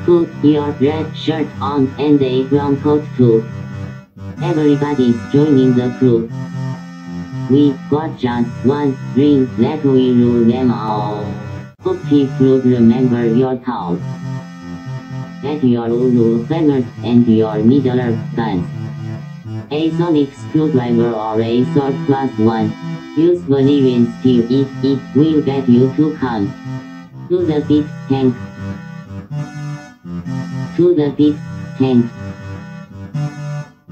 Put your red shirt on and a brown coat too. Everybody's joining the crew. We got just one drink that we rule them all. Hope you remember your thoughts. Get your Uru hammers and your needler guns. A sonic screwdriver or a sword +1. Usually wins you if it will get you to come. To the big tank. To the big tank.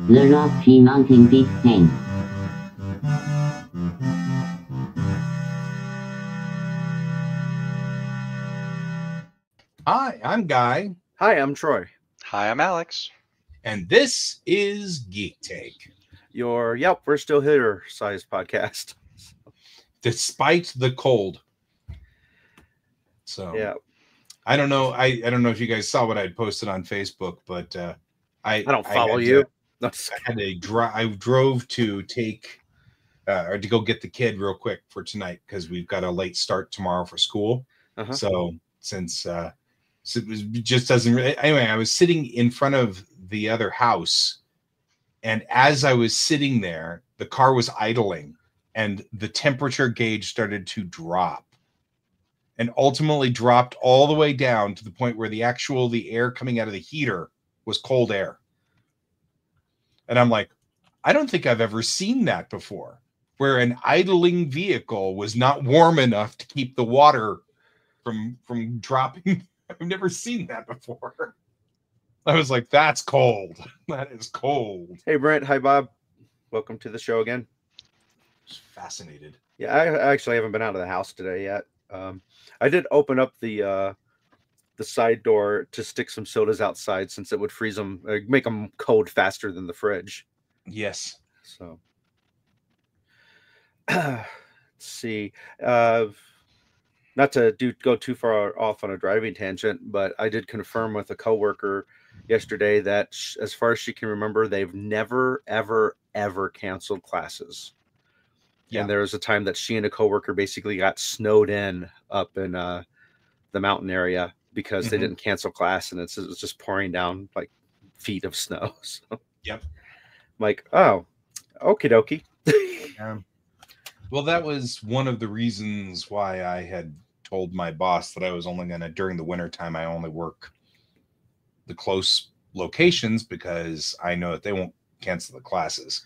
The Rocky Mountain big tank. Hi, I'm Guy. Hi, I'm Troy. Hi, I'm Alex. And this is Geek Take. We're still here size podcast. Despite the cold. So yeah. I don't know. I don't know if you guys saw what I posted on Facebook, but I don't follow you. I drove to take or to go get the kid real quick for tonight because we've got a late start tomorrow for school. So since so it just doesn't really, anyway, I was sitting in front of the other house, and as I was sitting there, the car was idling and the temperature gauge started to drop and ultimately dropped all the way down to the point where the air coming out of the heater was cold air. And I'm like, I don't think I've ever seen that before, where an idling vehicle was not warm enough to keep the water from dropping. I've never seen that before. I was like, that's cold. That is cold. Hey, Brent. Hi, Bob. Welcome to the show again. Just fascinated. Yeah, I actually haven't been out of the house today yet. I did open up the side door to stick some sodas outside since it would freeze them, make them cold faster than the fridge. Yes. So, let's see. Not to go too far off on a driving tangent, but I did confirm with a coworker yesterday that as far as she can remember, they've never, ever, ever canceled classes. Yeah. And there was a time that she and a coworker basically got snowed in up in the mountain area because they didn't cancel class, and it was just pouring down like feet of snow. So, yep. I'm like, oh, okie dokie. Well, that was one of the reasons why I had told my boss that I was only going to, during the wintertime, I only work the close locations because I know that they won't cancel the classes.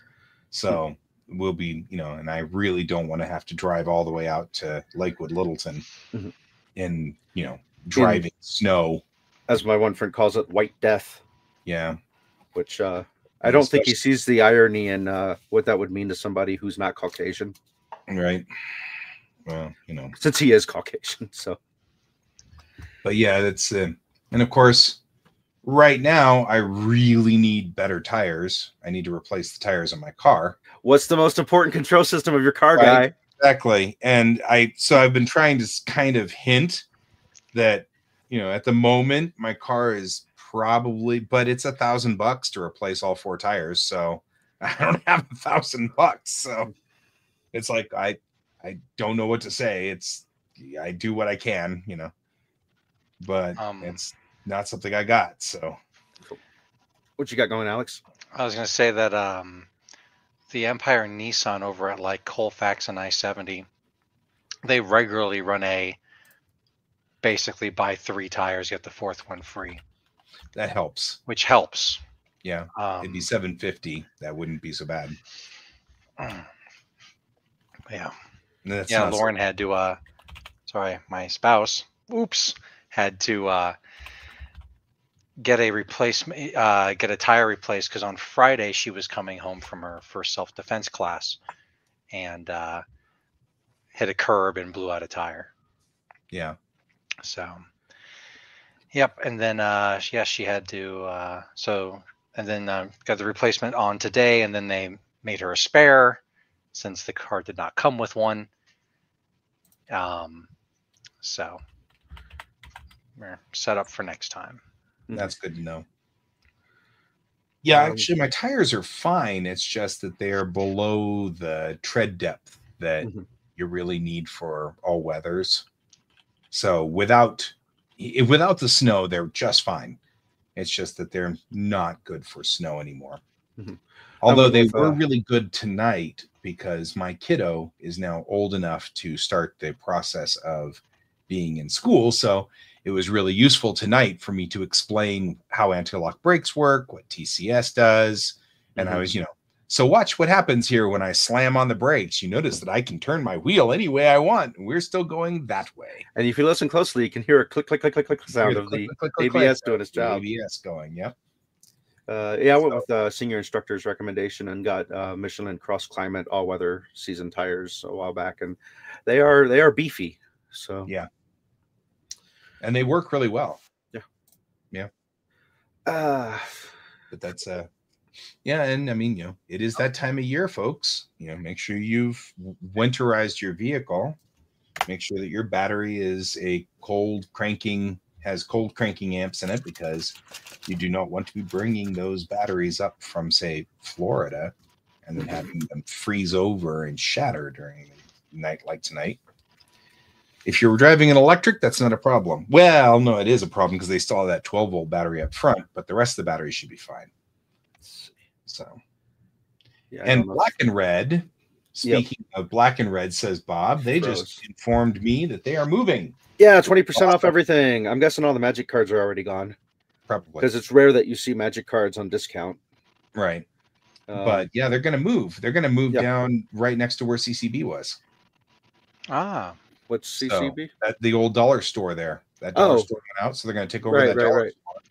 So we'll be, and I really don't want to have to drive all the way out to Lakewood Littleton in, driving snow. As my one friend calls it, white death. Yeah. Which I don't think he sees the irony in what that would mean to somebody who's not Caucasian. Right. Well, since he is Caucasian, so. But yeah, that's and of course, right now I really need better tires. I need to replace the tires on my car. What's the most important control system of your car, Guy? Exactly. And I've been trying to kind of hint that, at the moment my car is probably, but it's $1,000 to replace all 4 tires. So I don't have $1,000. So it's like, I don't know what to say. I do what I can, but it's not something I got. So what you got going, Alex? I was going to say that the Empire Nissan over at like Colfax and I-70, they regularly run basically buy 3 tires, get the 4th one free. That helps. Which helps. Yeah. It'd be $750. That wouldn't be so bad. Yeah. Lauren had to my spouse had to get a replacement, get a tire replaced because on Friday she was coming home from her first self-defense class and hit a curb and blew out a tire. Yeah. So yep. And then she had to got the replacement on today, and then they made her a spare since the car did not come with one. So we're set up for next time. That's good to know. Yeah, actually my tires are fine. It's just that they are below the tread depth that you really need for all weathers. So without without the snow, they're just fine. It's just that they're not good for snow anymore. Mm-hmm. Although they were really good tonight because my kiddo is now old enough to start the process of being in school. So it was really useful tonight for me to explain how anti-lock brakes work, what TCS does. And I was, so watch what happens here when I slam on the brakes. You notice that I can turn my wheel any way I want. And we're still going that way. And if you listen closely, you can hear a click, click, click, click, click sound of the ABS doing its job. ABS going, yep. I went with the senior instructor's recommendation and got Michelin Cross Climate all-weather season tires a while back, and they are beefy. So yeah, and they work really well. Yeah. But that's yeah, and I mean, it is that time of year, folks. Make sure you've winterized your vehicle. Make sure that your battery is has cold cranking amps in it, because you do not want to be bringing those batteries up from, say, Florida and then having them freeze over and shatter during a night like tonight. If you're driving an electric, that's not a problem. Well, no, it is a problem because they still have that 12-volt battery up front, but the rest of the battery should be fine. So, yeah, and Black and Red, speaking of Black and Red, says Bob, they just informed me that they are moving. Yeah, 20% off everything. I'm guessing all the Magic cards are already gone. Probably. Because it's rare that you see Magic cards on discount. Right. But yeah, they're going to move. They're going to move down right next to where CCB was. Ah. What's CCB? So the old dollar store there. That dollar store went out, so they're going to take over that dollar store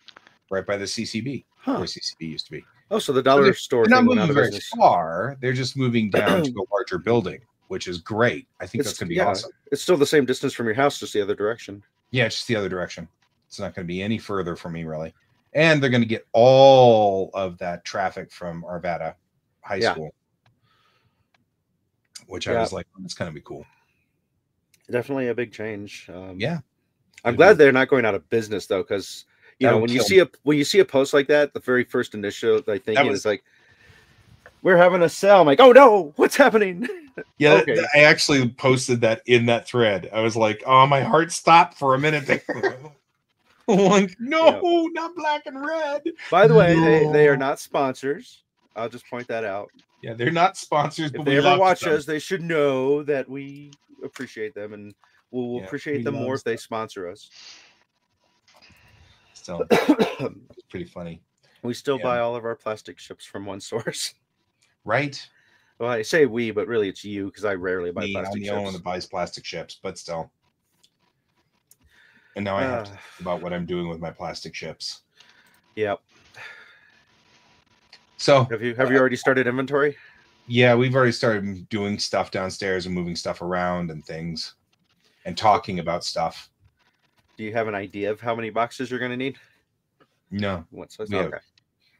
right by the CCB, where CCB used to be. Oh, so the dollar store. They're not moving very far. They're just moving down to a larger building, which is great. I think that's going to be awesome. It's still the same distance from your house, just the other direction. Yeah, just the other direction. It's not going to be any further from me, really. And they're going to get all of that traffic from Arvada High School, which I was like, it's going to be cool. Definitely a big change. Yeah, I'm glad they're not going out of business though, because when you see a post like that, the very first initial thinking is like, we're having a sale. I'm like, oh no, what's happening? Yeah, I actually posted that in that thread. I was like, oh, my heart stopped for a minute there. Like, no, not Black and Red. By the way, they are not sponsors. I'll just point that out. Yeah, they're not sponsors. If they ever watch us, they should know that we appreciate them, and we'll appreciate them more if they sponsor us. So it's pretty funny. We still buy all of our plastic ships from one source. Right. Well, I say we, but really it's you, because I rarely buy plastic ships. I'm the only one that buys plastic ships, but still. And now I have to think about what I'm doing with my plastic ships. Yep. So have you already started inventory? Yeah, we've already started doing stuff downstairs and moving stuff around and things and talking about stuff. Do you have an idea of how many boxes you're going to need? No. Okay.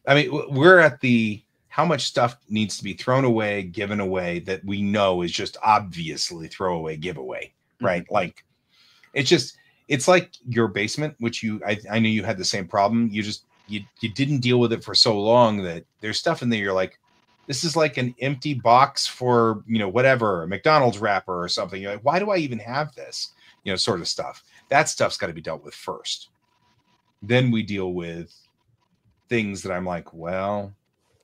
I mean, we're at how much stuff needs to be thrown away, given away, that we know is just obviously throwaway, giveaway, right? Mm-hmm. Like, it's like your basement, which I know you had the same problem. You didn't deal with it for so long that there's stuff in there. You're like, this is like an empty box for, whatever, a McDonald's wrapper or something. You're like, why do I even have this? Sort of stuff. That stuff's got to be dealt with first. Then we deal with things that I'm like, well,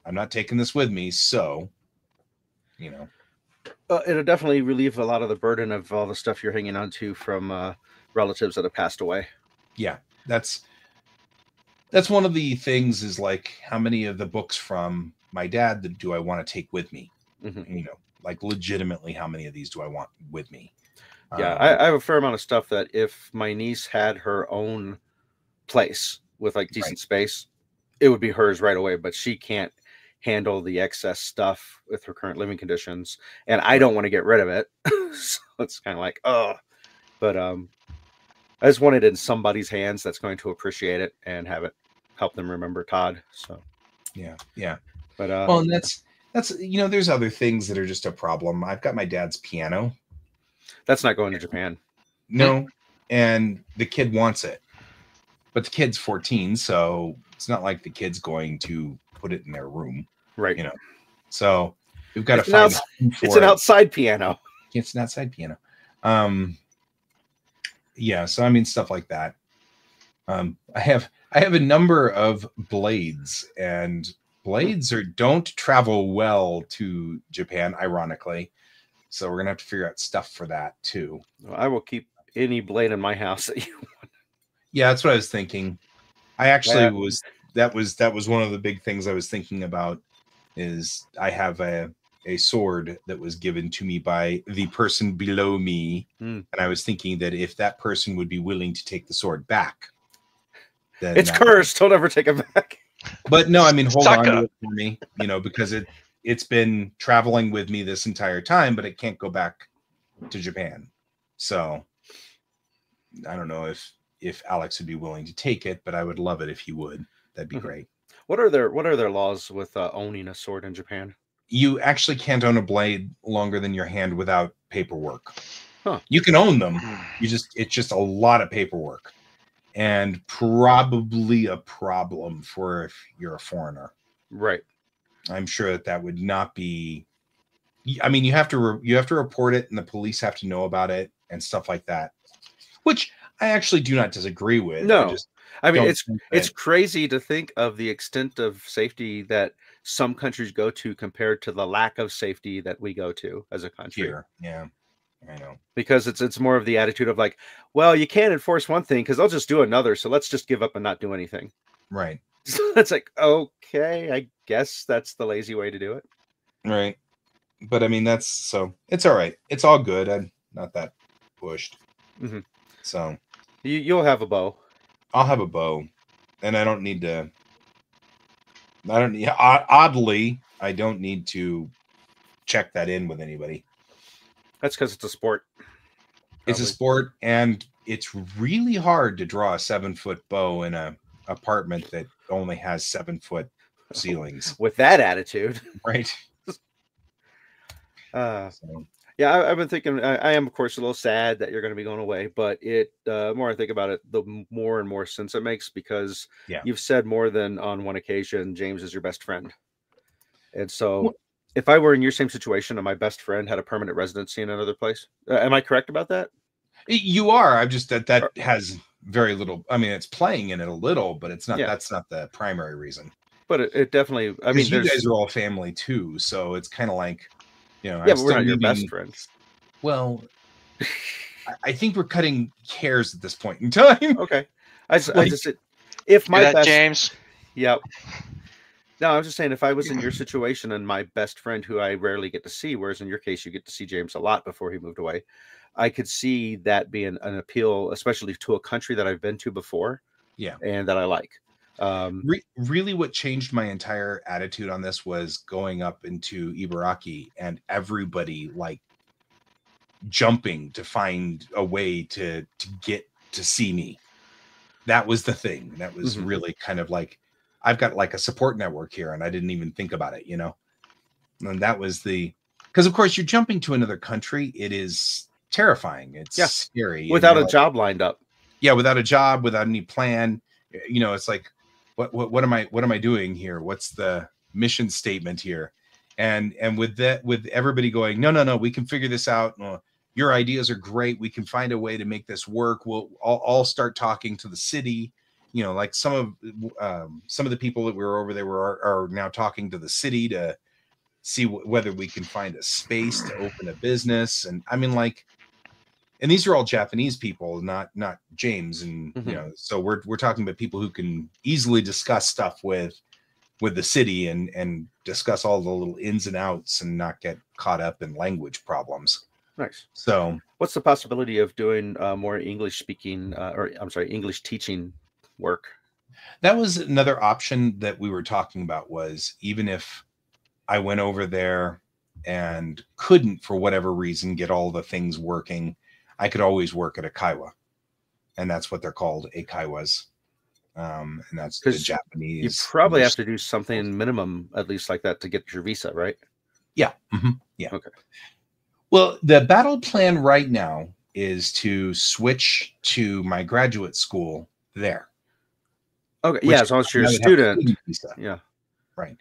I'm not taking this with me. So, it'll definitely relieve a lot of the burden of all the stuff you're hanging on to from relatives that have passed away. Yeah, that's one of the things, is like, how many of the books from my dad do I want to take with me? Mm-hmm. Like, legitimately, how many of these do I want with me? Yeah, I have a fair amount of stuff that if my niece had her own place with like decent space, it would be hers right away, but she can't handle the excess stuff with her current living conditions, and I don't want to get rid of it. So it's kind of like, but I just want it in somebody's hands that's going to appreciate it and have it help them remember Todd. So yeah. But well, and that's there's other things that are just a problem. I've got my dad's piano. That's not going to Japan. No, and the kid wants it, but the kid's 14, so it's not like the kid's going to put it in their room, right? So we've got to find. It's an outside piano. It's an outside piano. Yeah. So I mean, stuff like that. I have a number of blades, and blades don't travel well to Japan, ironically. So we're gonna have to figure out stuff for that too. I will keep any blade in my house that you want. Yeah, that's what I was thinking. I actually that was one of the big things I was thinking about. Is I have a sword that was given to me by the person below me, and I was thinking that if that person would be willing to take the sword back, then it's cursed. Don't ever take it back. But no, I mean, hold on to it for me, because it's been traveling with me this entire time, but it can't go back to Japan. So I don't know if Alex would be willing to take it, but I would love it if he would. That'd be great. What are their laws with owning a sword in Japan? You actually can't own a blade longer than your hand without paperwork. Huh. You can own them. It's just a lot of paperwork, and probably a problem for if you're a foreigner. Right. I'm sure that would not be. I mean, you have to report it, and the police have to know about it and stuff like that, which I actually do not disagree with. No. I mean, it's crazy to think of the extent of safety that some countries go to compared to the lack of safety that we go to as a country. Here. Yeah, I know. Because it's more of the attitude of like, well, you can't enforce one thing because they'll just do another, so let's just give up and not do anything. Right. So it's like, okay, I guess that's the lazy way to do it. Right. But I mean, it's all right. It's all good. I'm not that pushed. So you'll have a bow. I'll have a bow, and I don't need to. Oddly, I don't need to check that in with anybody. That's because it's a sport. It's a sport, and it's really hard to draw a 7-foot bow in a apartment that only has 7-foot ceilings. With that attitude, right? Yeah, I've been thinking. I am, of course, a little sad that you're going to be going away, but the more I think about it, the more and more sense it makes, because you've said more than on one occasion, James is your best friend. And so if I were in your same situation and my best friend had a permanent residency in another place, am I correct about that? You are. I'm just that has very little. I mean, it's playing in it a little, but it's not. Yeah. That's not the primary reason. But it definitely. I mean, you guys are all family too, so it's kind of like. Yeah, but we're not your best friends. Well, I think we're cutting hairs at this point in time. Okay, if my best James. Yep. No, I was just saying, if I was in your situation and my best friend, who I rarely get to see, whereas in your case you get to see James a lot before he moved away, I could see that being an appeal, especially to a country that I've been to before. Yeah, and that I like. Really what changed my entire attitude on this was going up into Ibaraki and everybody like jumping to find a way to get to see me. That was the thing. That was really kind of like, I've got like a support network here and I didn't even think about it, and that was because of course you're jumping to another country. It is terrifying. It's scary without a job lined up. Yeah, without a job, without any plan. It's like, what am I doing here? What's the mission statement here? And with everybody going, no, we can figure this out. Your ideas are great. We can find a way to make this work. We'll all start talking to the city. Like some of the people that were over there are now talking to the city to see whether we can find a space to open a business. And I mean, like, and these are all Japanese people, not James. And, so we're talking about people who can easily discuss stuff with the city and discuss all the little ins and outs and not get caught up in language problems. Nice. So what's the possibility of doing more English speaking, English teaching work? That was another option that we were talking about, was even if I went over there and couldn't, for whatever reason, get all the things working, I could always work at a kaiwa, and that's what they're called, eikaiwas. And that's the Japanese. You probably have to do something minimum, at least like that, to get your visa, right? Yeah. Yeah. Okay. Well, the battle plan right now is to switch to my graduate school there. Okay. Yeah, as long as you're a student. Yeah. Right.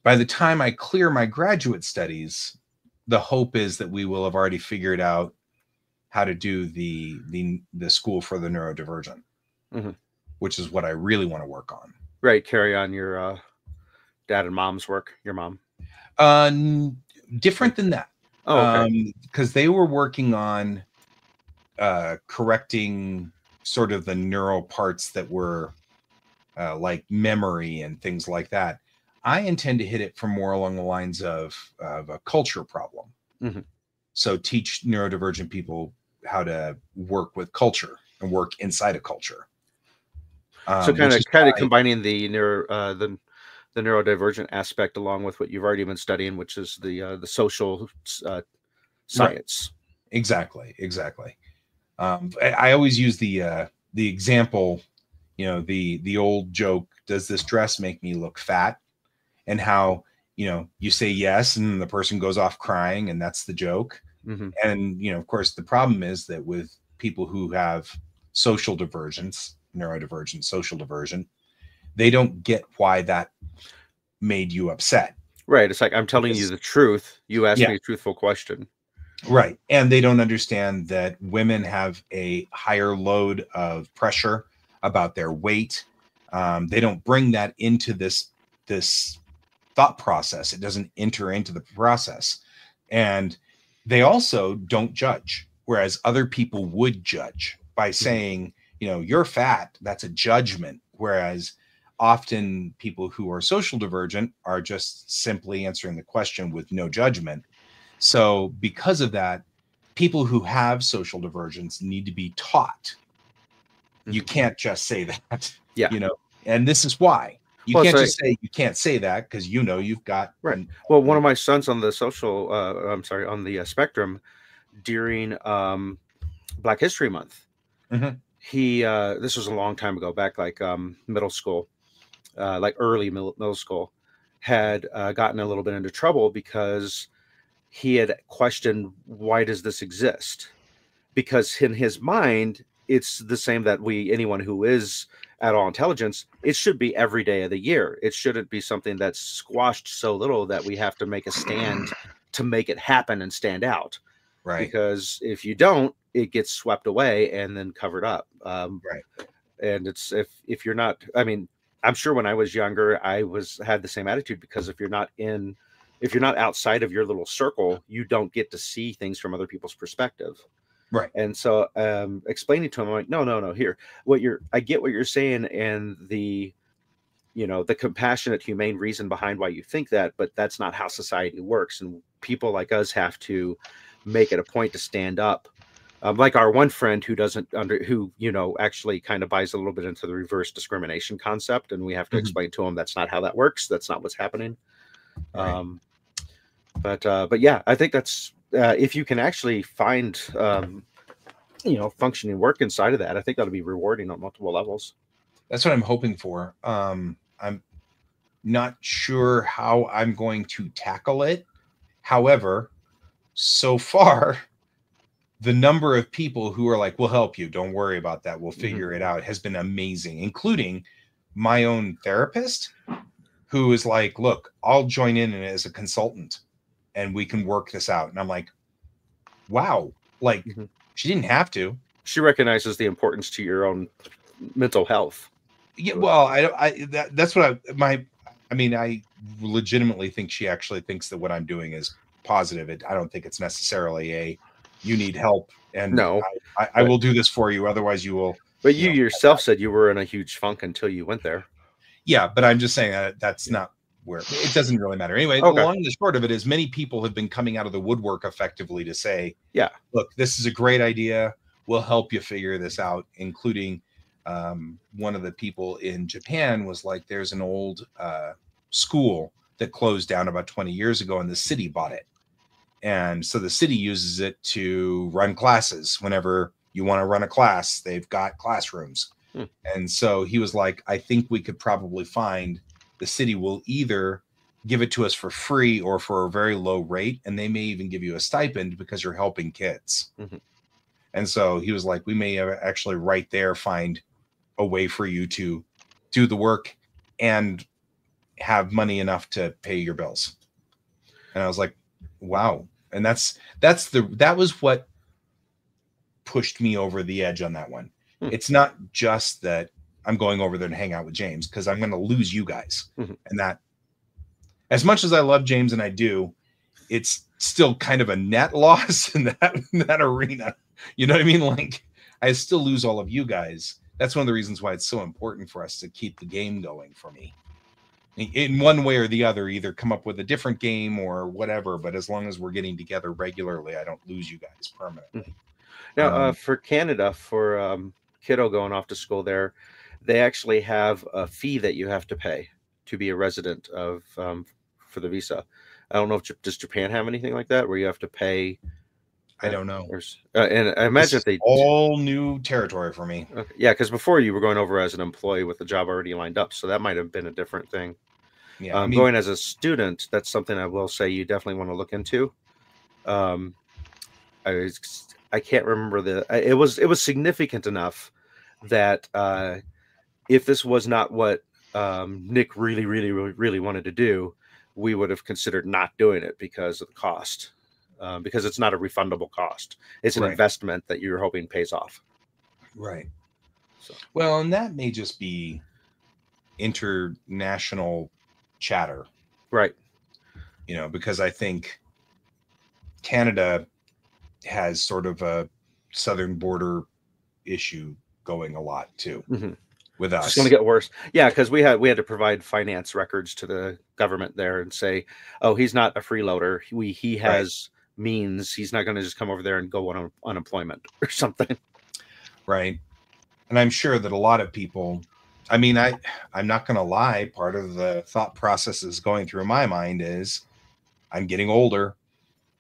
By the time I clear my graduate studies, the hope is that we will have already figured out how to do the school for the neurodivergent. which is what I really want to work on. Right. Carry on your dad and mom's work, your mom. Different than that. Oh, okay. Because they were working on correcting sort of the neural parts that were like memory and things like that. I intend to hit it from more along the lines of a culture problem. Mm-hmm. So teach neurodivergent people how to work with culture and work inside a culture. So kind of combining the neurodivergent aspect along with what you've already been studying, which is the social science. Right. Exactly. I always use the example, the old joke, does this dress make me look fat? And how, you say yes, and the person goes off crying, and that's the joke. Mm-hmm. And, of course, the problem is that with people who have social divergence, neurodivergent, social divergent, they don't get why that made you upset. Right. It's like, I'm telling you the truth. You asked me a truthful question. Right. And they don't understand that women have a higher load of pressure about their weight. They don't bring that into this thought process. It doesn't enter into the process. And they also don't judge, whereas other people would judge by saying, you're fat. That's a judgment. Whereas often people who are social divergent are just simply answering the question with no judgment. So because of that, people who have social divergence need to be taught. You can't just say that, and this is why. You can't just say you can't say that because you've got right. Well, one of my sons on the social, on the spectrum during Black History Month, he this was a long time ago, back like middle school, like early middle school, had gotten a little bit into trouble because he had questioned, why does this exist? Because in his mind, it's the same that anyone who is at all intelligence, it should be every day of the year. It shouldn't be something that's squashed so little that we have to make a stand to make it happen and stand out. Right. Because if you don't, it gets swept away and then covered up. Right. And it's if you're not, I mean, I'm sure when I was younger, I had the same attitude, because if you're not outside of your little circle, you don't get to see things from other people's perspective. Right. And so explaining to him, I'm like, no, here, I get what you're saying, and the compassionate, humane reason behind why you think that, but that's not how society works. And people like us have to make it a point to stand up. Like our one friend who actually kind of buys a little bit into the reverse discrimination concept. And we have to explain to him that's not how that works. That's not what's happening. Right. But yeah, I think that's, if you can actually find, functioning work inside of that, I think that'll be rewarding on multiple levels. That's what I'm hoping for. I'm not sure how I'm going to tackle it. However, so far, the number of people who are like, we'll help you, don't worry about that, we'll figure it out, has been amazing, including my own therapist, who is like, look, I'll join in as a consultant and we can work this out. And I'm like, wow, like she didn't have to. She recognizes the importance to your own mental health. Yeah, well, that's what I legitimately think she actually thinks that what I'm doing is positive. I don't think it's necessarily you need help, and no, I will do this for you, otherwise you will. But you yourself said you were in a huge funk until you went there. Yeah, but I'm just saying that's not where it doesn't really matter. Anyway, the long and the short of it is many people have been coming out of the woodwork effectively to say, yeah, look, this is a great idea. We'll help you figure this out, including one of the people in Japan was like, there's an old school that closed down about 20 years ago and the city bought it. And so the city uses it to run classes. Whenever you want to run a class, they've got classrooms. And so he was like, I think we could probably find the city will either give it to us for free or for a very low rate. And they may even give you a stipend because you're helping kids. And so he was like, we may actually right there find a way for you to do the work and have money enough to pay your bills. And I was like, wow. And that was what pushed me over the edge on that one. It's not just that I'm going over there to hang out with James because I'm going to lose you guys. And that, as much as I love James and I do, it's still kind of a net loss in that arena. You know what I mean? Like, I still lose all of you guys. That's one of the reasons why it's so important for us to keep the game going for me. In one way or the other, either come up with a different game or whatever. But as long as we're getting together regularly, I don't lose you guys permanently. Now, for Canada, for kiddo going off to school there, they actually have a fee that you have to pay to be a resident of for the visa. I don't know if does Japan have anything like that where you have to pay. I don't know. And I imagine if they all new territory for me. Okay. Yeah, because before you were going over as an employee with the job already lined up, so that might have been a different thing. Yeah, I mean, going as a student, that's something I will say you definitely want to look into. I can't remember it was significant enough that if this was not what Nick really wanted to do, we would have considered not doing it because of the cost. Because it's not a refundable cost. It's an investment that you're hoping pays off. Right. So. Well, and that may just be international chatter. Right. You know, because I think Canada has sort of a southern border issue going a lot too with us. It's going to get worse. Yeah, because we had to provide finance records to the government there and say, oh, he's not a freeloader. He has means. He's not going to just come over there and go on unemployment or something. Right. And I'm sure that a lot of people, I mean, I'm not going to lie. Part of the thought process is going through my mind is I'm getting older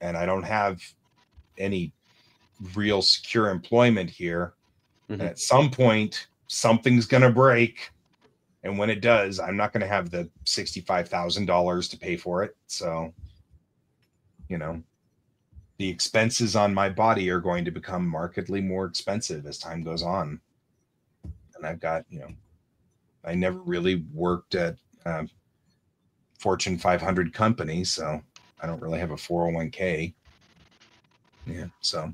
and I don't have any real secure employment here. And at some point, something's going to break. And when it does, I'm not going to have the $65,000 to pay for it. So, you know, the expenses on my body are going to become markedly more expensive as time goes on. And I've got, you know, I never really worked at Fortune 500 companies, so I don't really have a 401k. Yeah, so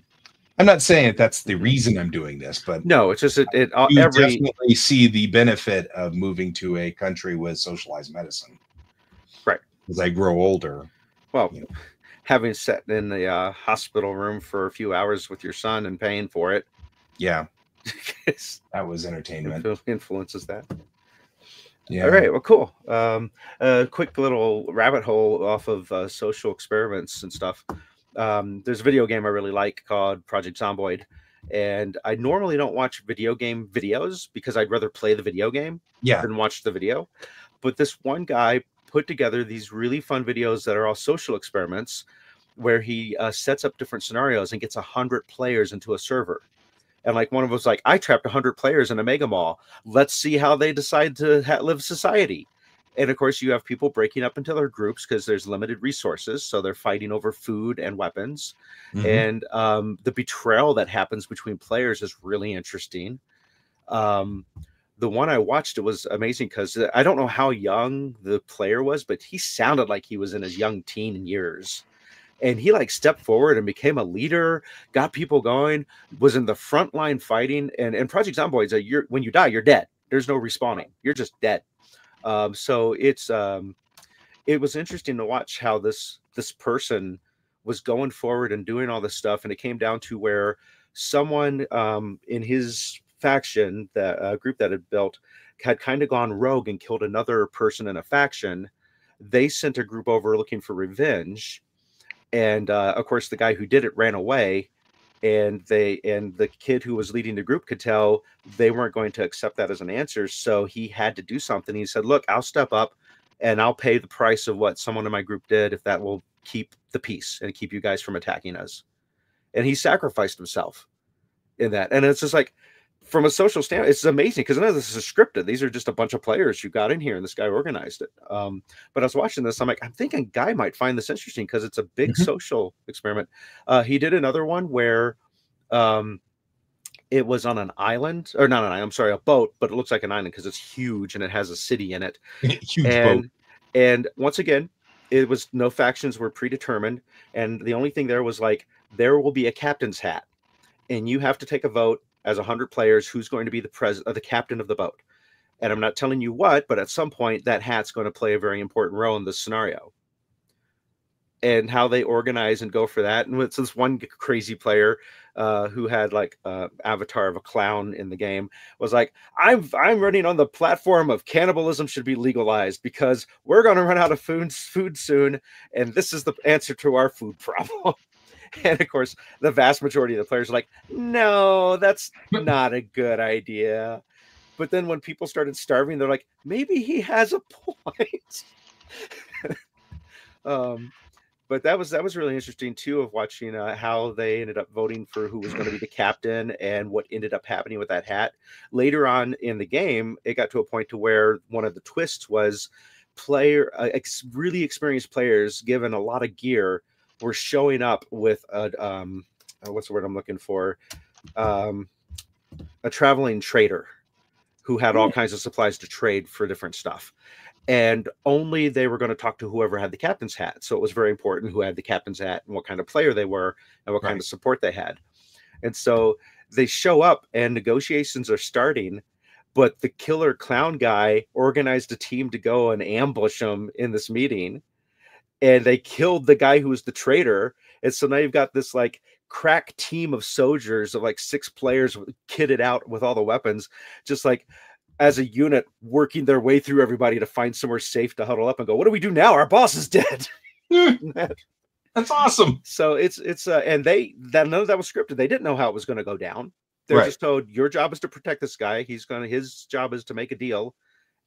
I'm not saying that's the reason I'm doing this, but no, it's just you definitely see the benefit of moving to a country with socialized medicine, right? As I grow older. Well, you know, having sat in the hospital room for a few hours with your son and paying for it, yeah, that was entertainment. Influences that. Yeah. All right. Well, cool. A quick little rabbit hole off of social experiments and stuff. There's a video game I really like called Project Zomboid, and I normally don't watch video game videos because I'd rather play the video game than watch the video. But this one guy put together these really fun videos that are all social experiments where he sets up different scenarios and gets 100 players into a server. And like one of them was like, I trapped 100 players in a mega mall. Let's see how they decide to live society. And of course, you have people breaking up into their groups because there's limited resources. So they're fighting over food and weapons. And the betrayal that happens between players is really interesting. The one I watched, it was amazing because I don't know how young the player was, but he sounded like he was in his young teen years. And he like stepped forward and became a leader, got people going, was in the front line fighting. And Project Zomboid, when you die, you're dead. There's no respawning. You're just dead. So it was interesting to watch how this person was going forward and doing all this stuff. And it came down to where someone in his faction, the group that had built, had kind of gone rogue and killed another person in a faction. They sent a group over looking for revenge. And of course, the guy who did it ran away, and the kid who was leading the group could tell they weren't going to accept that as an answer. So he had to do something. He said, look, I'll step up and I'll pay the price of what someone in my group did if that will keep the peace and keep you guys from attacking us. And he sacrificed himself in that. And it's just like, from a social standpoint, it's amazing because none of this is scripted. These are just a bunch of players who got in here and this guy organized it. But I was watching this. I'm like, I'm thinking Guy might find this interesting because it's a big social experiment. He did another one where it was on an island, or not an island, I'm sorry, a boat, but it looks like an island because it's huge and it has a city in it. Huge boat. And once again, it was no factions were predetermined. And the only thing there was like, there will be a captain's hat and you have to take a vote as 100 players who's going to be the captain of the boat. And I'm not telling you what, but at some point that hat's going to play a very important role in this scenario. And how they organize and go for that. And with this one crazy player who had like avatar of a clown in the game was like, I'm running on the platform of cannibalism should be legalized because we're going to run out of food soon, and this is the answer to our food problem. And of course, the vast majority of the players are like, no, that's not a good idea. But then when people started starving, they're like, maybe he has a point. But that was really interesting too, of watching how they ended up voting for who was going to be the captain and what ended up happening with that hat. Later on in the game, it got to a point to where one of the twists was really experienced players given a lot of gear were showing up with what's the word I'm looking for? A traveling trader who had all kinds of supplies to trade for different stuff. And only they were going to talk to whoever had the captain's hat. So it was very important who had the captain's hat and what kind of player they were and what kind of support they had. And so they show up and negotiations are starting, but the killer clown guy organized a team to go and ambush them in this meeting. And they killed the guy who was the traitor. And so now you've got this like crack team of soldiers of like 6 players kitted out with all the weapons, just like as a unit working their way through everybody to find somewhere safe to huddle up and go, what do we do now? Our boss is dead. That's awesome. So it's and none of that was scripted. They didn't know how it was going to go down. They're just told, your job is to protect this guy. His job is to make a deal.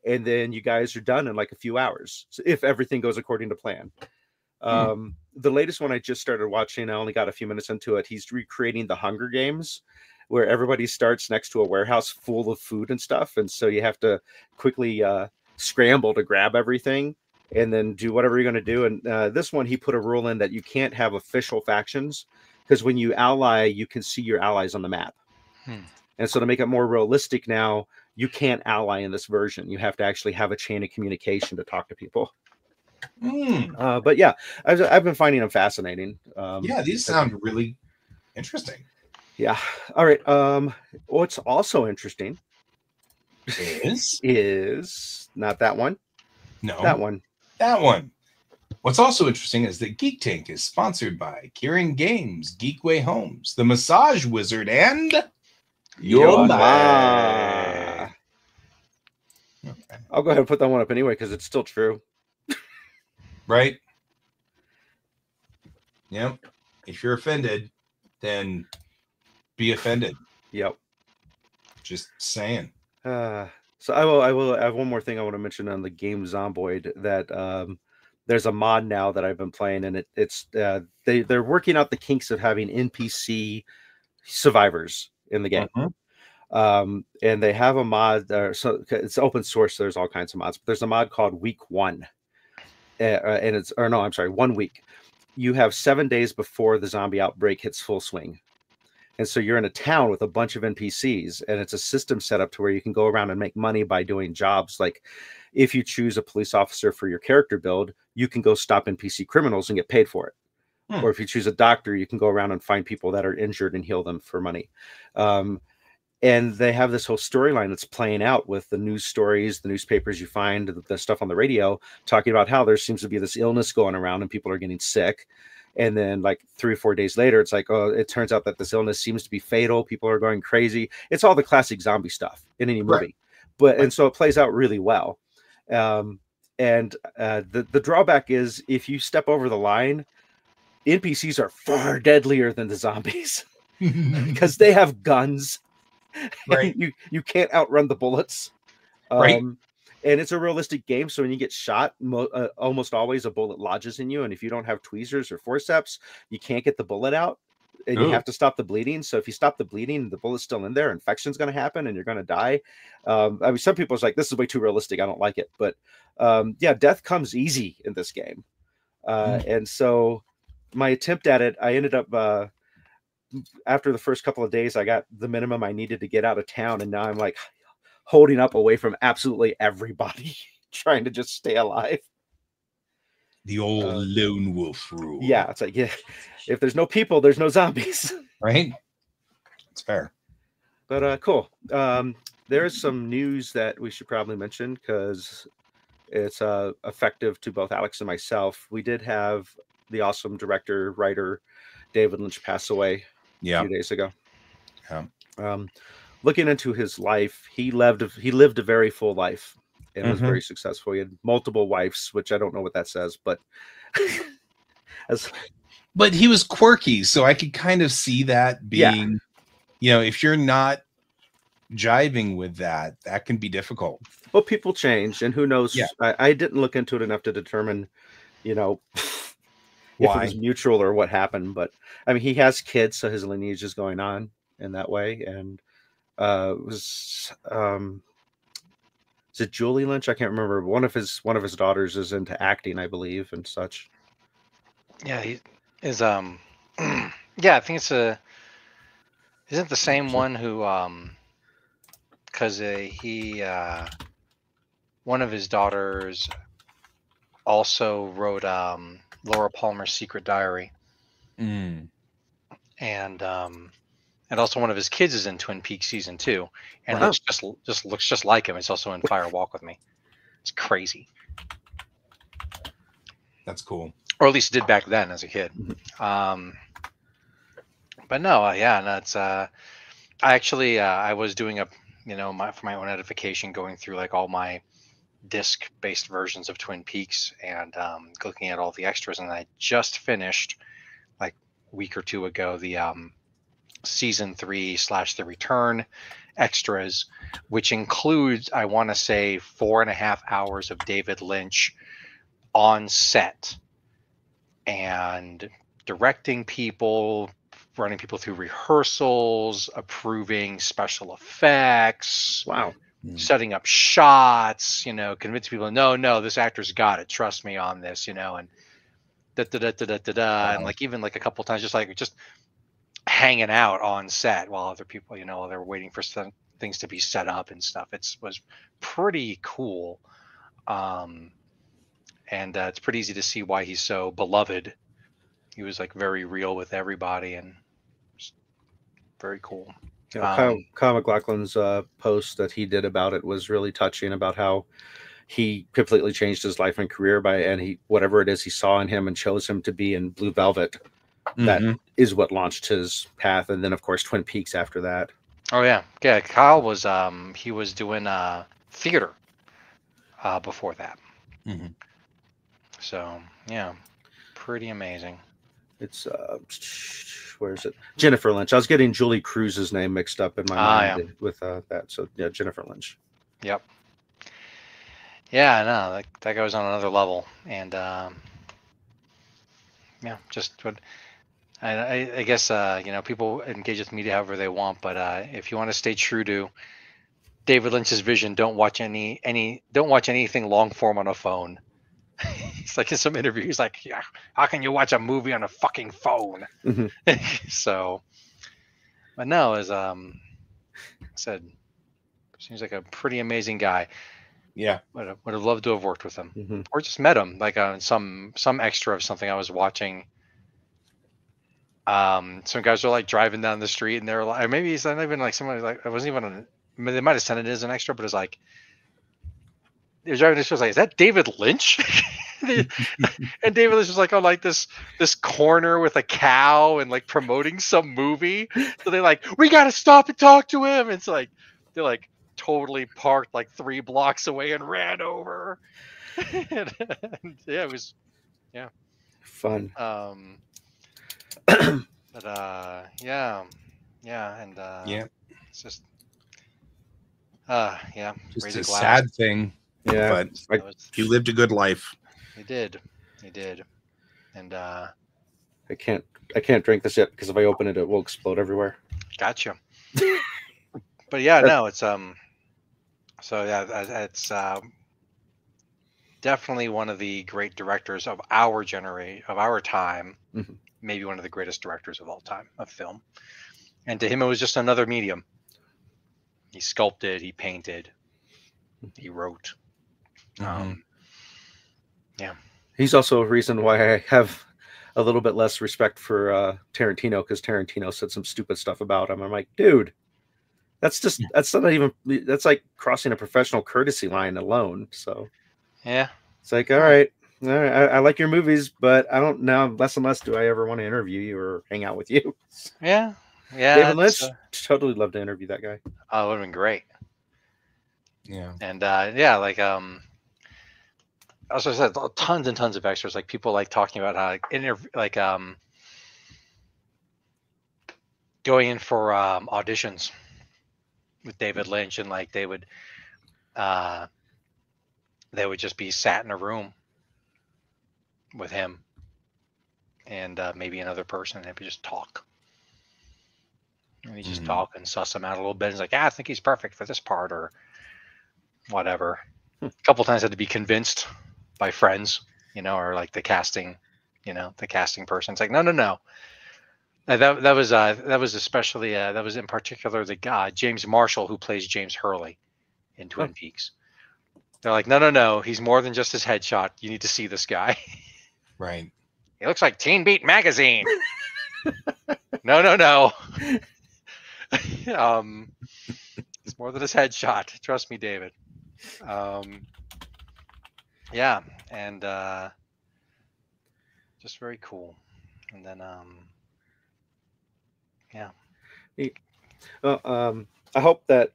And then you guys are done in like a few hours. So if everything goes according to plan. The latest one I just started watching, I only got a few minutes into it. He's recreating the Hunger Games, where everybody starts next to a warehouse full of food and stuff. And so you have to quickly scramble to grab everything and then do whatever you're going to do. And this one, he put a rule in that you can't have official factions, because when you ally, you can see your allies on the map. And so to make it more realistic now, you can't ally in this version. You have to actually have a chain of communication to talk to people. But yeah, I've been finding them fascinating. Yeah, these sound really interesting. Yeah. All right. What's also interesting is not that one. No, that one. That one. What's also interesting is that Geek Tank is sponsored by Kieran Games, Geekway Homes, The Massage Wizard, and Yoma. Okay. I'll go ahead and put that one up anyway because it's still true. Right? Yep. If you're offended, then be offended. Yep. Just saying. So I will have one more thing I want to mention on the game Zomboid, that there's a mod now that I've been playing, and they're working out the kinks of having NPC survivors in the game. And they have a mod so it's open source, so there's all kinds of mods, but there's a mod called Week 1. And it's 1 week. You have 7 days before the zombie outbreak hits full swing. And so you're in a town with a bunch of NPCs, and it's a system set up to where you can go around and make money by doing jobs. Like if you choose a police officer for your character build, you can go stop NPC criminals and get paid for it. Or if you choose a doctor, you can go around and find people that are injured and heal them for money. And they have this whole storyline that's playing out with the news stories, the newspapers you find, the stuff on the radio, talking about how there seems to be this illness going around and people are getting sick. And then like 3 or 4 days later, it's like, oh, it turns out that this illness seems to be fatal. People are going crazy. It's all the classic zombie stuff in any movie. And so it plays out really well. The drawback is if you step over the line, NPCs are far deadlier than the zombies because they have guns. Right. You can't outrun the bullets. Right. And it's a realistic game, so when you get shot, almost always a bullet lodges in you, and if you don't have tweezers or forceps, you can't get the bullet out, and you have to stop the bleeding. So if you stop the bleeding, the bullet's still in there, infection's going to happen, and you're going to die. I mean, some people are like, this is way too realistic, I don't like it. But yeah, death comes easy in this game. And so my attempt at it, I ended up... after the first couple of days, I got the minimum I needed to get out of town, and now I'm like holding up away from absolutely everybody, trying to just stay alive. The old lone wolf rule. Yeah, it's like, yeah, if there's no people, there's no zombies. Right? It's fair. But cool. there's some news that we should probably mention because it's effective to both Alex and myself. We did have the awesome director, writer, David Lynch pass away a few days ago. Looking into his life, he lived a very full life and was very successful. He had multiple wives, which I don't know what that says, but but he was quirky, so I could kind of see that being, if you're not jiving with that can be difficult. Well, people change, and who knows? I didn't look into it enough to determine, if it was mutual or what happened. But I mean, he has kids, so his lineage is going on in that way. And is it Julie Lynch? I can't remember. One of his daughters is into acting, I believe, and such. Yeah, he is. Yeah, I think it's isn't the same one who because one of his daughters also wrote Laura Palmer's Secret Diary, and also one of his kids is in Twin Peaks season 2, and looks just like him. It's also in Fire Walk with Me. It's crazy. That's cool. Or at least did back then as a kid. But no, it's I actually I was doing for my own edification, going through like all my disc-based versions of Twin Peaks and looking at all the extras, and I just finished like a week or two ago the season 3 / The Return extras, which includes, I want to say, 4.5 hours of David Lynch on set and directing people, running people through rehearsals, approving special effects. Wow. Setting up shots, convincing people, no, this actor's got it. Trust me on this, and and like even like a couple times, just hanging out on set while other people, while they're waiting for some things to be set up and stuff. Was pretty cool, and it's pretty easy to see why he's so beloved. He was like very real with everybody, and very cool. Kyle MacLachlan's post that he did about it was really touching, about how he completely changed his life and career and whatever it is he saw in him and chose him to be in Blue Velvet. That is what launched his path, and then of course Twin Peaks after that. Oh yeah. Kyle was he was doing theater before that. So yeah, pretty amazing. It's where is it? Jennifer Lynch. I was getting Julie Cruz's name mixed up in my mind with that. So yeah, Jennifer Lynch. Yep. Yeah, no, that goes on another level, and just what I guess people engage with media however they want, but if you want to stay true to David Lynch's vision, don't watch anything long form on a phone. He's like in some interview, he's like, yeah, how can you watch a movie on a fucking phone? So, but no, as I said, seems like a pretty amazing guy. Yeah, would have loved to have worked with him, or just met him, like on some extra of something I was watching. Some guys were like driving down the street, and they're like, maybe it's not even like somebody like it wasn't even they might have sent it as an extra, but it's like they were driving this. Was like, is that David Lynch? And David Lynch was like on like this corner with a cow and like promoting some movie. So they like, we got to stop and talk to him. It's like they're like totally parked like 3 blocks away and ran over. and yeah, it was fun. But yeah, and it's just just a sad thing. Yeah, but he lived a good life. He did, and I can't drink this yet because if I open it, it will explode everywhere. Gotcha. But yeah, no, it's so yeah, it's definitely one of the great directors of our generation, of our time. Maybe one of the greatest directors of all time of film. And to him, it was just another medium. He sculpted, he painted, he wrote. Yeah. He's also a reason why I have a little bit less respect for Tarantino, because Tarantino said some stupid stuff about him. I'm like, dude, that's not even, that's like crossing a professional courtesy line alone. So yeah, it's like, all right, I like your movies, but I don't now, less and less do I ever want to interview you or hang out with you. yeah. David Lynch, totally love to interview that guy. Oh, it would have been great. Yeah. And yeah, like as I said, tons and tons of extras. Like people like talking about how going in for auditions with David Lynch, and like they would just be sat in a room with him and maybe another person, and they would just talk. And he just talk and suss him out a little bit. He's like, I think he's perfect for this part or whatever. A couple times I had to be convinced by friends, or like the casting person. It's like, no. That was especially that was in particular the James Marshall, who plays James Hurley in Twin Peaks. They're like, no, he's more than just his headshot. You need to see this guy. Right. He looks like Teen Beat Magazine. No. It's more than his headshot. Trust me, David. Yeah, and just very cool. And then yeah. Well, I hope that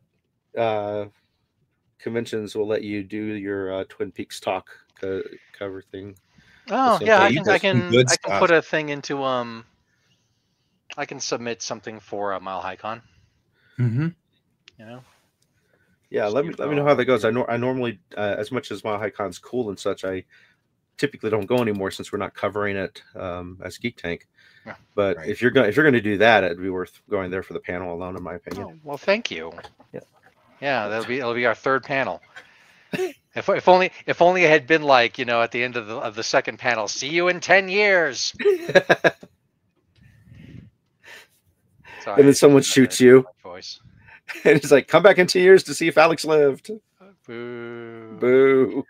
conventions will let you do your Twin Peaks talk cover thing. Oh yeah, I can put a thing into I can submit something for Mile High Con. Mm-hmm. Yeah, let me know how that goes. I normally, as much as Mile High Con's cool and such, I typically don't go anymore since we're not covering it as Geek Tank. Yeah, but if you're going to do that, it'd be worth going there for the panel alone, in my opinion. Oh, well, thank you. Yeah, it'll be our third panel. If only it had been like, at the end of the second panel, see you in 10 years. Sorry, and then someone shoots you. Voice. And it's like, come back in 2 years to see if Alex lived. Boo. Boo.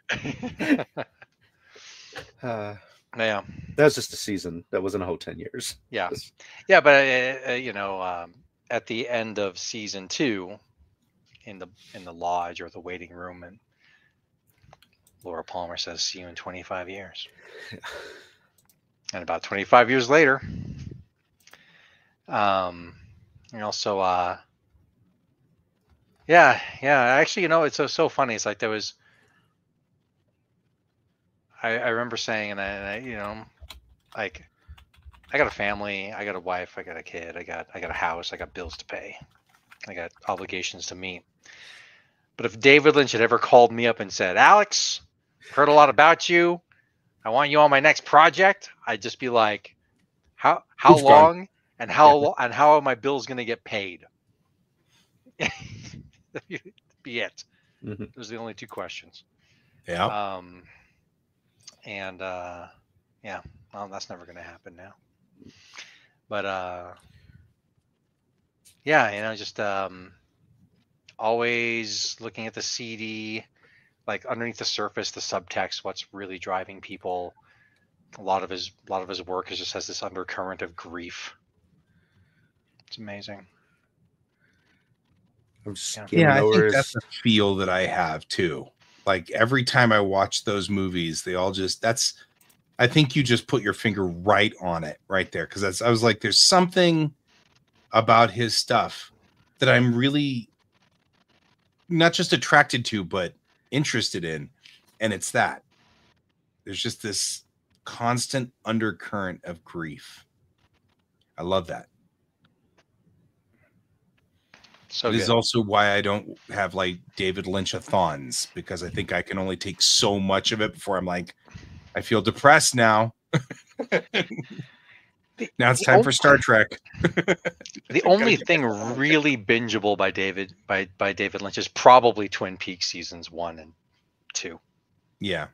Yeah. That was just a season. That wasn't a whole 10 years. Yeah. Yeah, but at the end of season 2, in the lodge or the waiting room, and Laura Palmer says, see you in 25 years. Yeah. And about 25 years later, and also yeah, actually, it's so funny. It's like there was, I remember saying, and I like, I got a family, I got a wife, I got a kid, I got a house, I got bills to pay, I got obligations to meet. But if David Lynch had ever called me up and said, Alex, heard a lot about you, I want you on my next project, I'd just be like, how long and how are my bills going to get paid? Be it. Mm-hmm. Those are the only two questions. Yeah. And yeah, well, that's never going to happen now. But yeah, just always looking at the CD, like underneath the surface, the subtext, what's really driving people. A lot of his work just has this undercurrent of grief. It's amazing. Yeah, I think that's a feel that I have too. Like every time I watch those movies, they all I think you just put your finger right on it right there. Cause I was like, there's something about his stuff that I'm really not just attracted to, but interested in. And it's that there's just this constant undercurrent of grief. I love that. So it is also why I don't have like David Lynch-a-thons, because I think I can only take so much of it before I'm like, I feel depressed now. Now it's time for Star Trek. The only thing really bingeable by David Lynch is probably Twin Peaks seasons 1 and 2. Yeah.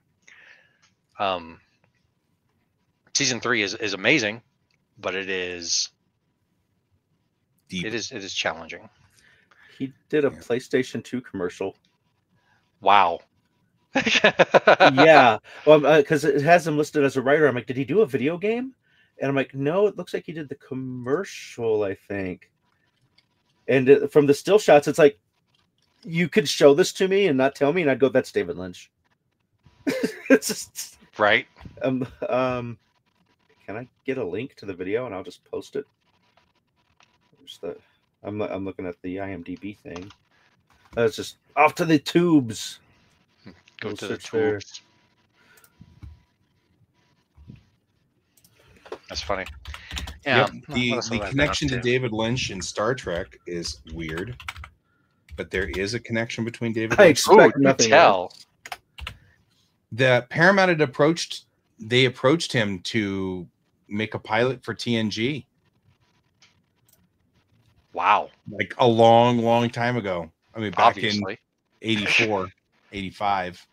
Season 3 is amazing, but it is deep. It is challenging. He did a PlayStation 2 commercial. Wow. Yeah. Well, because it has him listed as a writer. I'm like, did he do a video game? And I'm like, no, it looks like he did the commercial, I think. And from the still shots, it's like you could show this to me and not tell me, and I'd go, "That's David Lynch." It's just right. Can I get a link to the video and I'll just post it? I'm looking at the IMDb thing. It's just off to the tubes. Go to the tubes. That's funny. Yeah. Yep. The connection to David Lynch and Star Trek is weird, but there is a connection between David Lynch. I expect nothing else. The Paramount had approached him to make a pilot for TNG. Wow. Like a long time ago. I mean, back in 84, 85.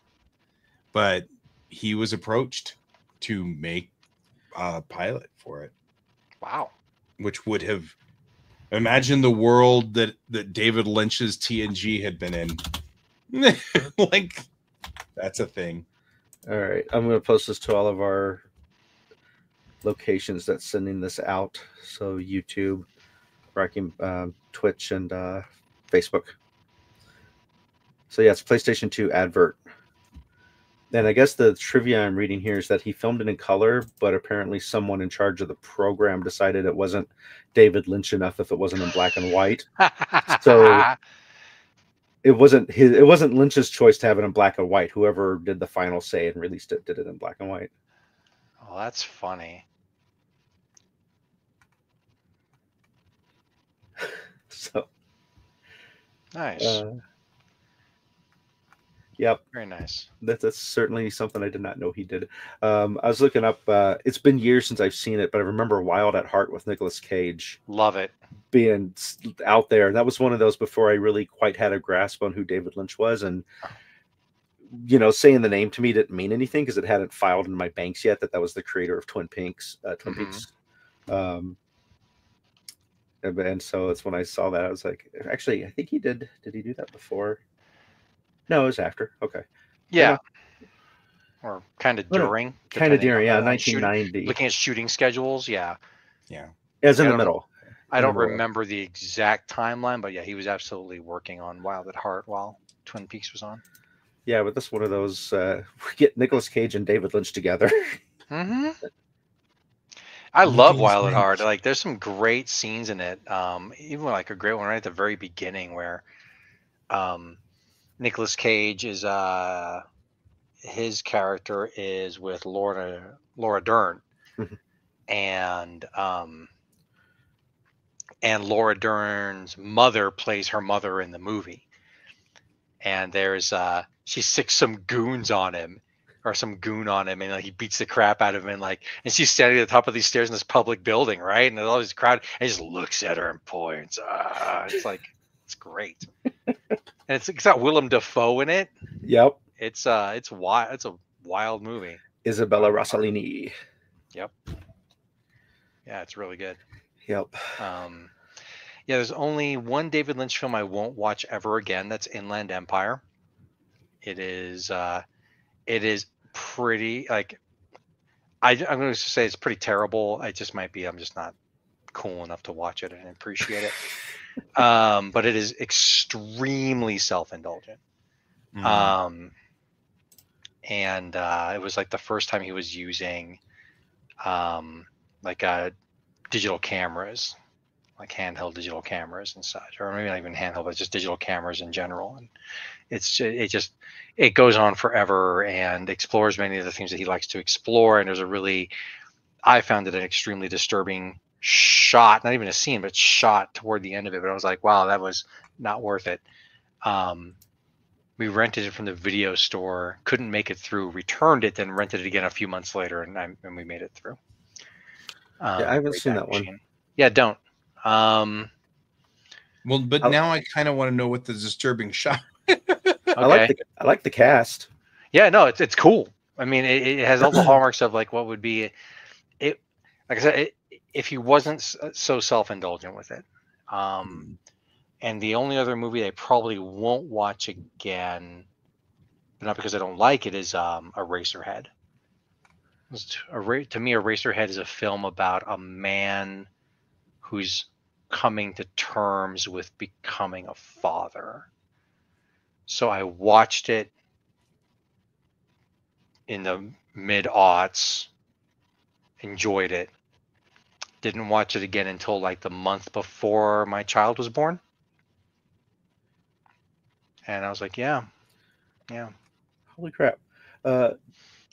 But he was approached to make a pilot for it. Wow. Which would have, imagine the world that David Lynch's TNG had been in. Like, that's a thing. All right. I'm going to post this to all of our locations that's sending this out. So YouTube, Twitch, and Facebook. So yeah, it's PlayStation 2 advert. And I guess the trivia I'm reading here is that he filmed it in color, but apparently someone in charge of the program decided it wasn't David Lynch enough if it wasn't in black and white. So it wasn't Lynch's choice to have it in black and white. Whoever did the final say and released it did it in black and white. Oh, that's funny. So nice. Yep. Very nice. That's certainly something I did not know he did. I was looking up. It's been years since I've seen it, but I remember Wild at Heart with Nicolas Cage. Love it. Being out there. That was one of those before I really quite had a grasp on who David Lynch was. And, you know, saying the name to me didn't mean anything because it hadn't filed in my banks yet that was the creator of Twin Peaks. And so it's when I saw that, I was like, actually, I think he did. Did he do that before? No, it was after. Okay. Yeah. Or kind of during. Kind of during, yeah, 1990. Looking at shooting schedules, yeah. Yeah. As in the middle. I don't remember the exact timeline, but yeah, he was absolutely working on Wild at Heart while Twin Peaks was on. Yeah, but this is one of those, we get Nicolas Cage and David Lynch together. Mm-hmm. I love Wild at Heart. Like, there's some great scenes in it. Even like a great one right at the very beginning where Nicolas Cage is his character is with Laura Dern, and Laura Dern's mother plays her mother in the movie, and there's she sicks some goons on him. Or some goon on him, and like, he beats the crap out of him, and she's standing at the top of these stairs in this public building, right? And there's all this crowd, and he just looks at her and points. It's like, it's great, and it's got Willem Dafoe in it. Yep, it's wild. It's a wild movie. Isabella Rossellini. Yep. Yeah, it's really good. Yep. Yeah, there's only one David Lynch film I won't watch ever again. That's Inland Empire. It is pretty, like, I'm going to say it's pretty terrible. It just might be I'm just not cool enough to watch it and appreciate it. But it is extremely self-indulgent. And it was like the first time he was using digital cameras, like handheld digital cameras and such, or maybe not even handheld, but just digital cameras in general. And it goes on forever and explores many of the things that he likes to explore. And I found it an extremely disturbing shot, not even a scene, but shot toward the end of it. But I was like, wow, that was not worth it. We rented it from the video store, couldn't make it through, returned it, then rented it again a few months later, and we made it through. Yeah, I haven't seen that one. Yeah, don't. Well, but now I kind of want to know what the disturbing shot. Okay. I like the cast. Yeah, no, it's cool. I mean, it has all the hallmarks of like what would be it. Like I said, if he wasn't so self-indulgent with it. And the only other movie I probably won't watch again, but not because I don't like it, is Eraserhead. To me, Eraserhead is a film about a man who's coming to terms with becoming a father. So I watched it in the mid-aughts, enjoyed it. Didn't watch it again until like the month before my child was born. And I was like, yeah. Holy crap.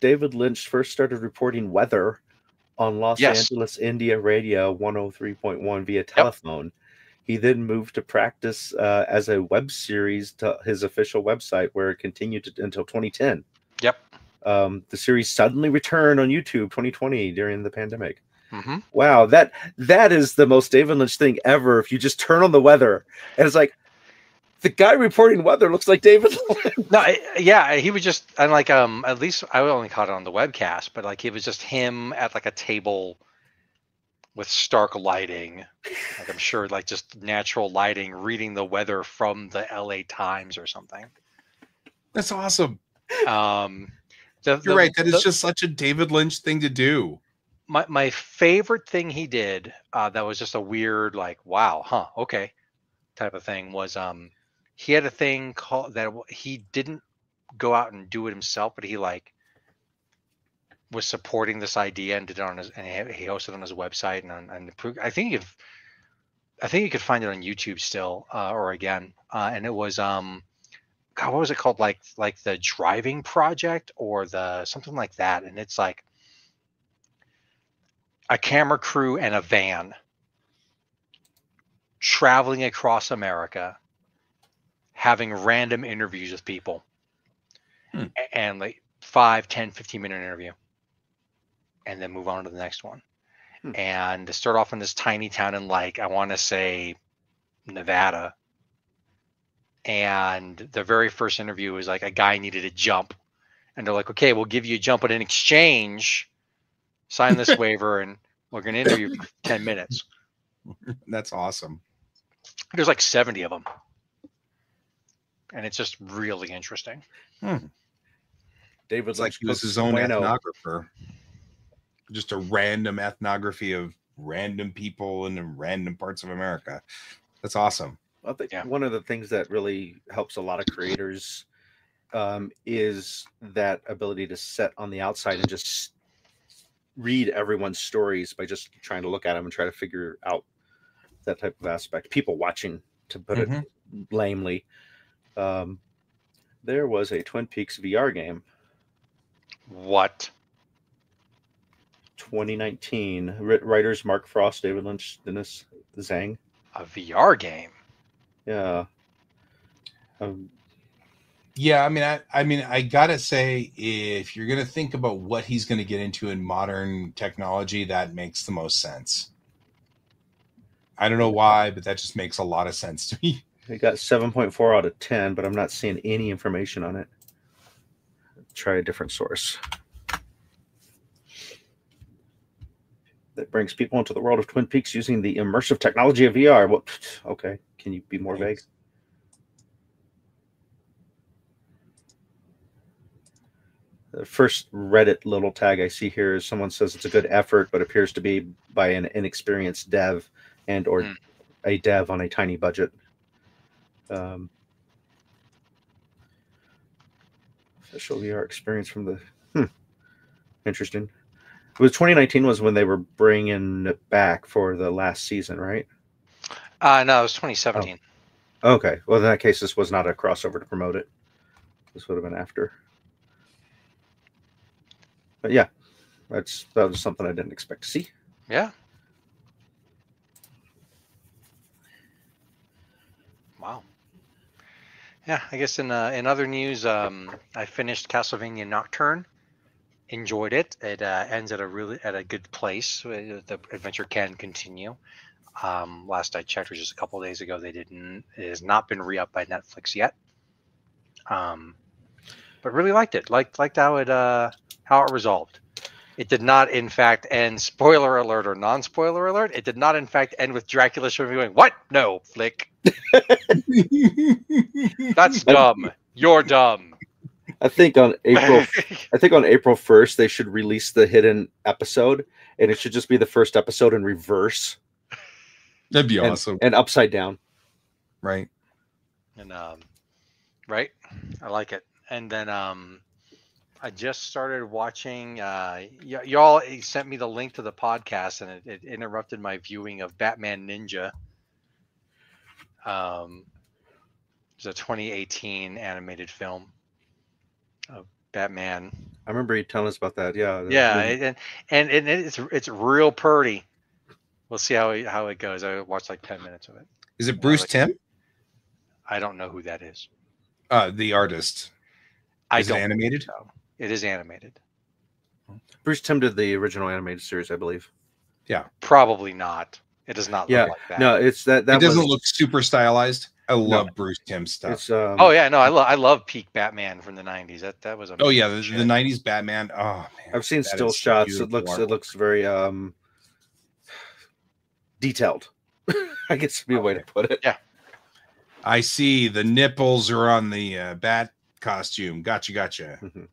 David Lynch first started reporting weather on Los Angeles, India radio 103.1 via telephone. Yep. He then moved to practice as a web series to his official website, where it continued until 2010. Yep. The series suddenly returned on YouTube 2020 during the pandemic. Mm-hmm. Wow, that is the most David Lynch thing ever. If you just turn on the weather, and it's like, the guy reporting weather looks like David Lynch. No, yeah, he was just, and like, at least I only caught it on the webcast, but like, it was just him at like a table with stark lighting, like I'm sure like just natural lighting, reading the weather from the LA Times or something. That's awesome. You're right. That is just such a David Lynch thing to do. My favorite thing he did, that was just a weird, like, wow, huh, okay, type of thing, was he had a thing called that he didn't go out and do it himself, but he like was supporting this idea and did it on his, and he hosted on his website and I think you could find it on YouTube still, or again, and it was God, what was it called, like the Driving Project or the something like that, and it's like a camera crew and a van traveling across America, having random interviews with people, and like 5, 10, 15-minute interview, and then move on to the next one. And to start off in this tiny town in, like, I want to say Nevada. And the very first interview was like a guy needed a jump, and they're like, okay, we'll give you a jump, but in exchange, sign this waiver and we're going to interview you for 10 minutes. That's awesome. There's like 70 of them. And it's just really interesting. David Lynch, like he was his own ethnographer. Just a random ethnography of random people in random parts of America. That's awesome. I think one of the things that really helps a lot of creators is that ability to sit on the outside and just read everyone's stories by just trying to look at them and try to figure out that type of aspect. People watching, to put it lamely. There was a Twin Peaks VR game. What? 2019. Writers Mark Frost, David Lynch, Dennis Zhang. A VR game? Yeah. Yeah, I mean, I gotta say, if you're gonna think about what he's gonna get into in modern technology, that makes the most sense. I don't know why, but that just makes a lot of sense to me. It got 7.4 out of 10, but I'm not seeing any information on it. Try a different source. That brings people into the world of Twin Peaks using the immersive technology of VR. Well, okay, can you be more vague? The first Reddit little tag I see here is someone says it's a good effort, but appears to be by an inexperienced dev and or a dev on a tiny budget. Official VR experience from the interesting. It was 2019 was when they were bringing it back for the last season, right? No, it was 2017. Oh. Okay, well in that case, this was not a crossover to promote it. This would have been after. But yeah, that was something I didn't expect to see. Yeah. Wow. Yeah, I guess in other news, I finished Castlevania Nocturne. Enjoyed it. It ends at a good place. The adventure can continue. Last I checked, which is a couple of days ago, it has not been re-upped by Netflix yet. But really liked it. Liked how it resolved. It did not, in fact, end, spoiler alert or non-spoiler alert, it did not, in fact, end with Dracula showing me going, what? No, Flick. That's dumb. You're dumb. I think on April 1st they should release the hidden episode, and it should just be the first episode in reverse. That'd be awesome. And upside down. Right. And right, I like it. And then I just started watching. Y'all sent me the link to the podcast, and it interrupted my viewing of Batman Ninja. It's a 2018 animated film of Batman. I remember you telling us about that. Yeah. Yeah, and it's real pretty. We'll see how it goes. I watched like 10 minutes of it. Is it Bruce Timm? I don't know who that is. The artist. Is it animated? It is animated. Bruce Timm did the original animated series, I believe. Yeah. Probably not. It does not look like that. No, it's that. It doesn't look super stylized. I love Bruce Timm stuff. It's, oh yeah, no, I love peak Batman from the 90s. That was amazing. Oh yeah, the 90s Batman. Oh man, I've seen still shots. It looks very detailed. I guess would be a way to put it. Yeah. I see the nipples are on the bat costume. Gotcha. Mm-hmm.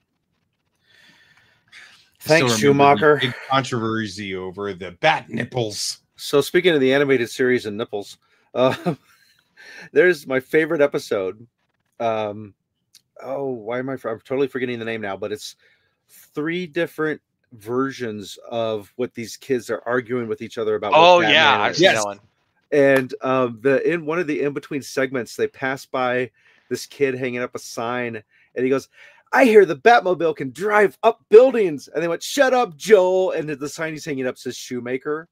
Thanks, Schumacher. Big controversy over the bat nipples. So speaking of the animated series and nipples, there's my favorite episode. I'm totally forgetting the name now, but it's 3 different versions of what these kids are arguing with each other about. Oh yeah, I've seen that one. And in one of the in-between segments, they pass by this kid hanging up a sign, and he goes, "I hear the Batmobile can drive up buildings." And they went, "Shut up, Joel." And the sign he's hanging up says Shoemaker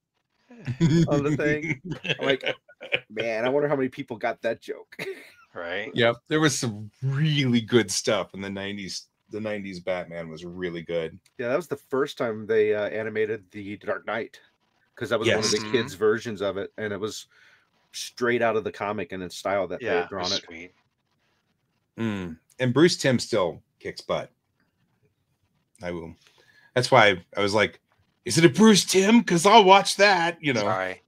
on the thing. I'm like, man, I wonder how many people got that joke. Right. Yep. There was some really good stuff in the 90s. The 90s Batman was really good. Yeah, that was the first time they animated the Dark Knight, because that was one of the kids' versions of it, and it was straight out of the comic and in style that they had drawn it. Sweet. And Bruce Timm still kicks butt. I will. That's why I was like, is it a Bruce Timm? Because I'll watch that, you know. Sorry.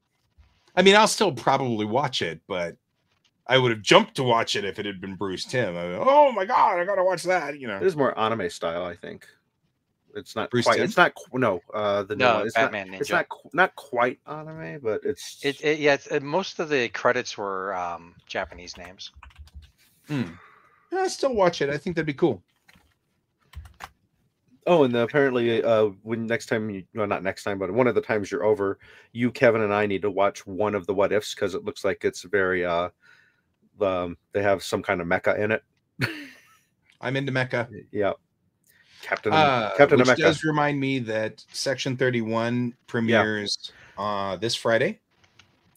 I mean, I'll still probably watch it, but I would have jumped to watch it if it had been Bruce Timm. Oh my god, I gotta watch that, you know. It is more anime style, I think. It's not Bruce quite. Timm? It's not. No, the new one. It's Batman not, Ninja. It's not quite anime, but it's. Most of the credits were Japanese names. Yeah, I still watch it. I think that'd be cool. Oh, and apparently, when next time not next time, but one of the times you're over, you, Kevin, and I need to watch one of the What Ifs, because it looks like it's very they have some kind of mecha in it. I'm into mecha. Yeah. Captain which America does remind me that Section 31 premieres this Friday.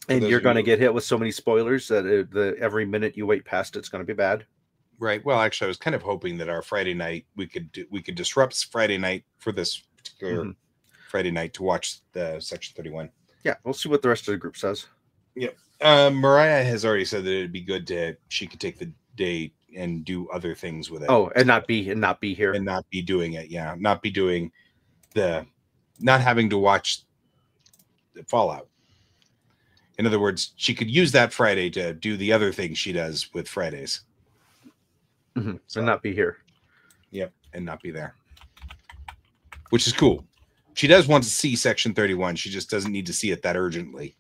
And you're going to get hit with so many spoilers that every minute you wait past it's going to be bad. Right. Well, actually, I was kind of hoping that our Friday night we could disrupt Friday night for this particular Friday night to watch the Section 31. Yeah, we'll see what the rest of the group says. Yep. Mariah has already said that it'd be good she could take the day and do other things with it. Oh, and not be here and not be doing it. Yeah, not having to watch the Fallout. In other words, she could use that Friday to do the other things she does with Fridays. So not be here. Yep, and not be there. Which is cool. She does want to see Section 31. She just doesn't need to see it that urgently.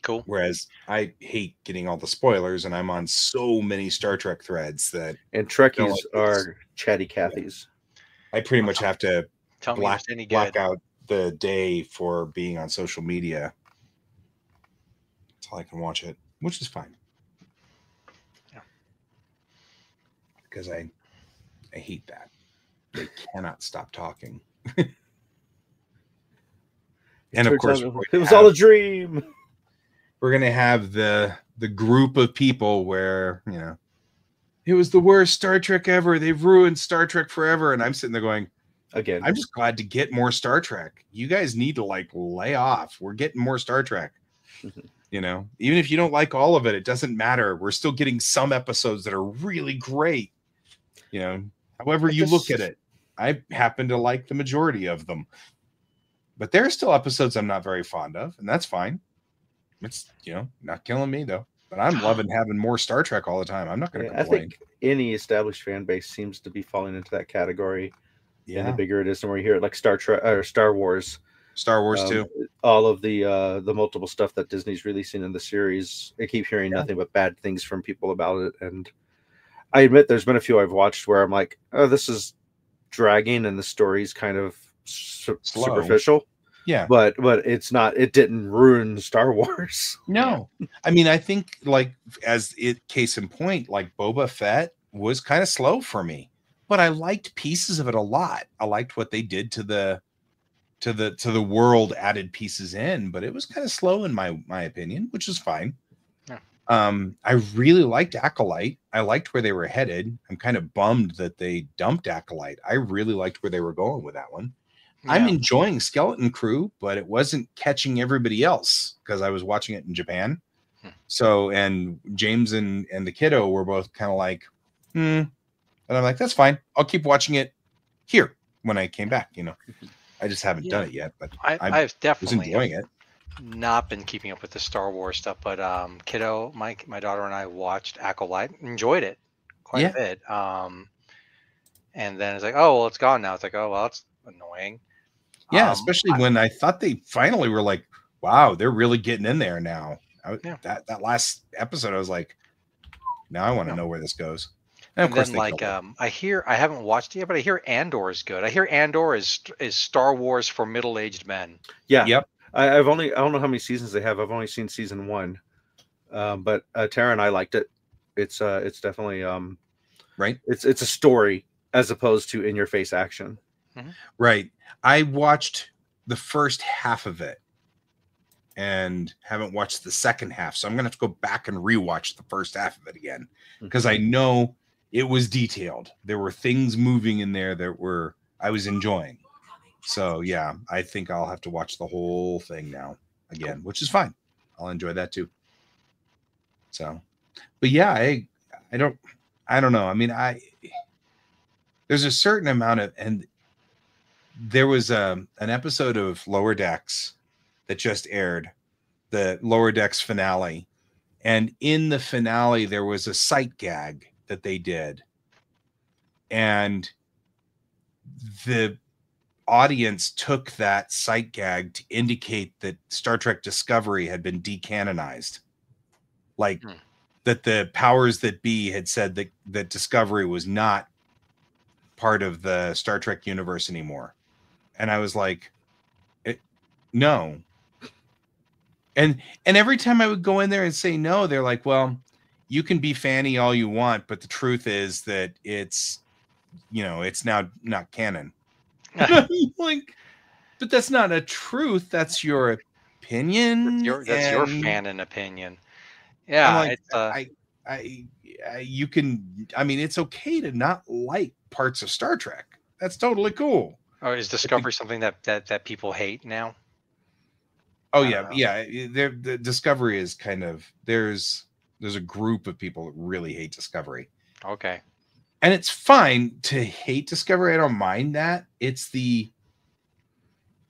Cool. Whereas I hate getting all the spoilers, and I'm on so many Star Trek threads that. And Trekkies are chatty Cathys. I pretty much have to block out the day for being on social media until I can watch it, which is fine. Yeah. Because I hate that. They cannot stop talking. And of course, it was all a dream. We're gonna have the group of people where, you know, it was the worst Star Trek ever. They've ruined Star Trek forever. And I'm sitting there going, again, I'm just glad to get more Star Trek. You guys need to lay off. We're getting more Star Trek. You know, even if you don't like all of it, it doesn't matter. We're still getting some episodes that are really great. You know, however you look at it. I happen to like the majority of them. But there are still episodes I'm not very fond of, and that's fine. It's, you know, not killing me though. But I'm loving having more Star Trek all the time. I'm not going to complain. I think any established fan base seems to be falling into that category. Yeah. And the bigger it is, the more you hear it, like Star Trek or Star Wars. Star Wars too. All of the multiple stuff that Disney's releasing in the series. I keep hearing nothing but bad things from people about it, and I admit there's been a few I've watched where I'm like, oh, this is dragging and the story's kind of superficial. Yeah, but it's not. It didn't ruin Star Wars. No, I mean, I think like case in point, like Boba Fett was kind of slow for me, but I liked pieces of it a lot. I liked what they did to the world, added pieces in, but it was kind of slow in my opinion, which is fine. Yeah. I really liked Acolyte. I liked where they were headed. I'm kind of bummed that they dumped Acolyte. I really liked where they were going with that one. Yeah. I'm enjoying Skeleton Crew, but it wasn't catching everybody else because I was watching it in Japan. So, and James and the kiddo were both kind of like, and I'm like, that's fine. I'll keep watching it here when I came back. You know, I just haven't done it yet, but I've definitely was enjoying it. Not been keeping up with the Star Wars stuff, but kiddo, my daughter and I watched Acolyte, enjoyed it quite a bit. And then it's like, oh well, it's gone now. It's like, oh well, it's annoying. Yeah, especially when I thought they finally were like, wow, they're really getting in there now. That last episode, I was like, now I want to know where this goes. And of course, then like I haven't watched it yet, but I hear Andor is good. I hear Andor is Star Wars for middle-aged men. Yeah. Yep. I don't know how many seasons they have. I've only seen season 1, but Tara and I liked it. It's definitely right. It's a story as opposed to in-your-face action. Mm-hmm. Right. I watched the first half of it and haven't watched the second half, so I'm gonna have to go back and rewatch the first half of it again because I know it was detailed. There were things moving in there that I was enjoying. So yeah, I think I'll have to watch the whole thing now again, which is fine. I'll enjoy that too. So, but yeah, I don't know. I mean, there's a certain amount of, and there was an episode of Lower Decks that just aired, the Lower Decks finale, and in the finale there was a sight gag that they did, and the audience took that sight gag to indicate that Star Trek Discovery had been decanonized, like that the powers that be had said that Discovery was not part of the Star Trek universe anymore. And I was like, no. And every time I would go in there and say no, they're like, well, you can be fanny all you want, but the truth is that it's now not canon. Like, but that's not a truth. That's your opinion. That's your fanon opinion. Yeah. Like, you can. I mean, it's okay to not like parts of Star Trek. That's totally cool. Or is Discovery something that people hate now? Oh yeah. The Discovery is kind of there's a group of people that really hate Discovery. Okay. And it's fine to hate Discovery. I don't mind that. It's the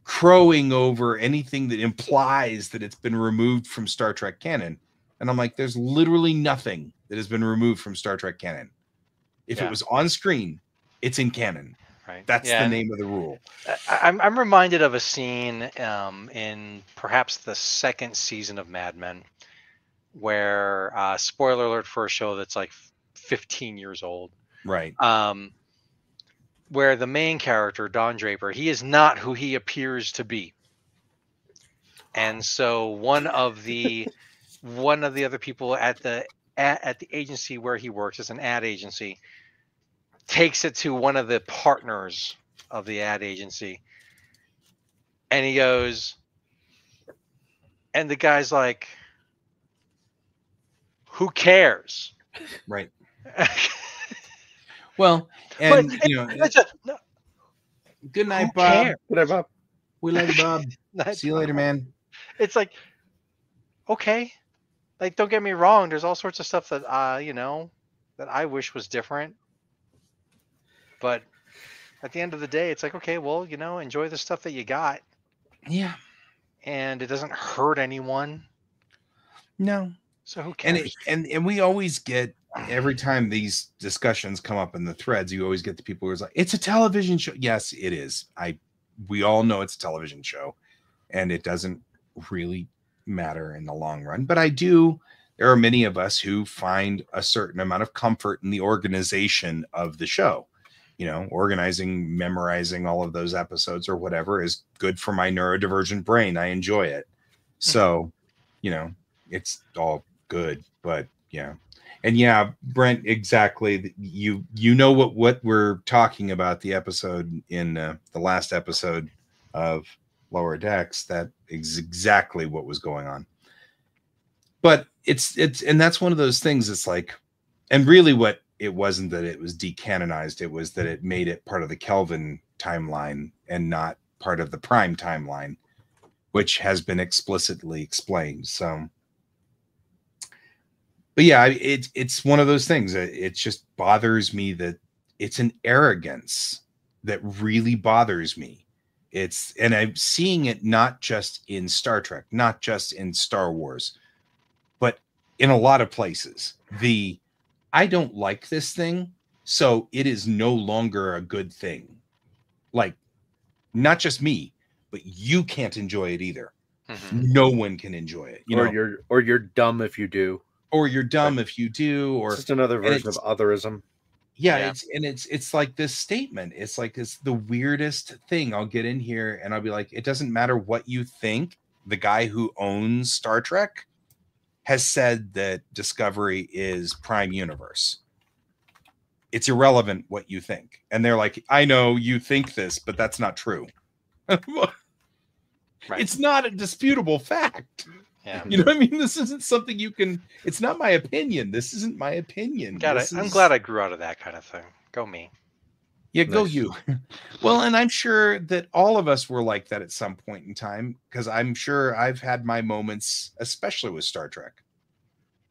crowing over anything that implies that it's been removed from Star Trek canon. And I'm like, there's literally nothing that has been removed from Star Trek canon. If it was on screen, it's in canon. Right. That's the name of the rule. I'm reminded of a scene in perhaps the second season of Mad Men where, spoiler alert for a show that's like 15 years old. Right. Where the main character, Don Draper, he is not who he appears to be. And so one of the other people at the agency where he works, as an ad agency, takes it to one of the partners of the ad agency. And he goes, and the guy's like, who cares? Right. Well, and good night, Bob. Good night, Bob. We love you, Bob. See you later, man. It's like, okay, like, don't get me wrong. There's all sorts of stuff that that I wish was different. But at the end of the day, it's like, okay, well, enjoy the stuff that you got. Yeah. And it doesn't hurt anyone. No. So who cares? And we always get, every time these discussions come up in the threads, you always get the people who's like, it's a television show. Yes, it is. We all know it's a television show. and it doesn't really matter in the long run. But there are many of us who find a certain amount of comfort in the organization of the show. You know, organizing, memorizing all of those episodes or whatever is good for my neurodivergent brain. I enjoy it. So, you know, it's all good, but yeah. And yeah, Brent, exactly. You know what we're talking about, the episode in the last episode of Lower Decks. That is exactly what was going on. But it's and that's one of those things. It's like, and really what it wasn't that it was decanonized. It was that it made it part of the Kelvin timeline and not part of the Prime timeline, which has been explicitly explained. So, but yeah, it's one of those things. It just bothers me that it's an arrogance that really bothers me. And I'm seeing it not just in Star Trek, not just in Star Wars, but in a lot of places. I don't like this thing, so it is no longer a good thing. Like, not just me, but you can't enjoy it either. No one can enjoy it. Or you're dumb if you do. Or you're dumb if you do, or it's just another version of otherism. Yeah, it's like this statement. It's like it's the weirdest thing. I'll get in here and I'll be like, it doesn't matter what you think. The guy who owns Star Trek has said that Discovery is Prime Universe. It's irrelevant what you think. And they're like, I know you think this, but that's not true. Right. It's not a disputable fact. Yeah. You know what I mean? This isn't something you can, it's not my opinion. This isn't my opinion. I'm glad I grew out of that kind of thing. Go me. Yeah, go you. Well, and I'm sure that all of us were like that at some point in time, because I'm sure I've had my moments, especially with Star Trek.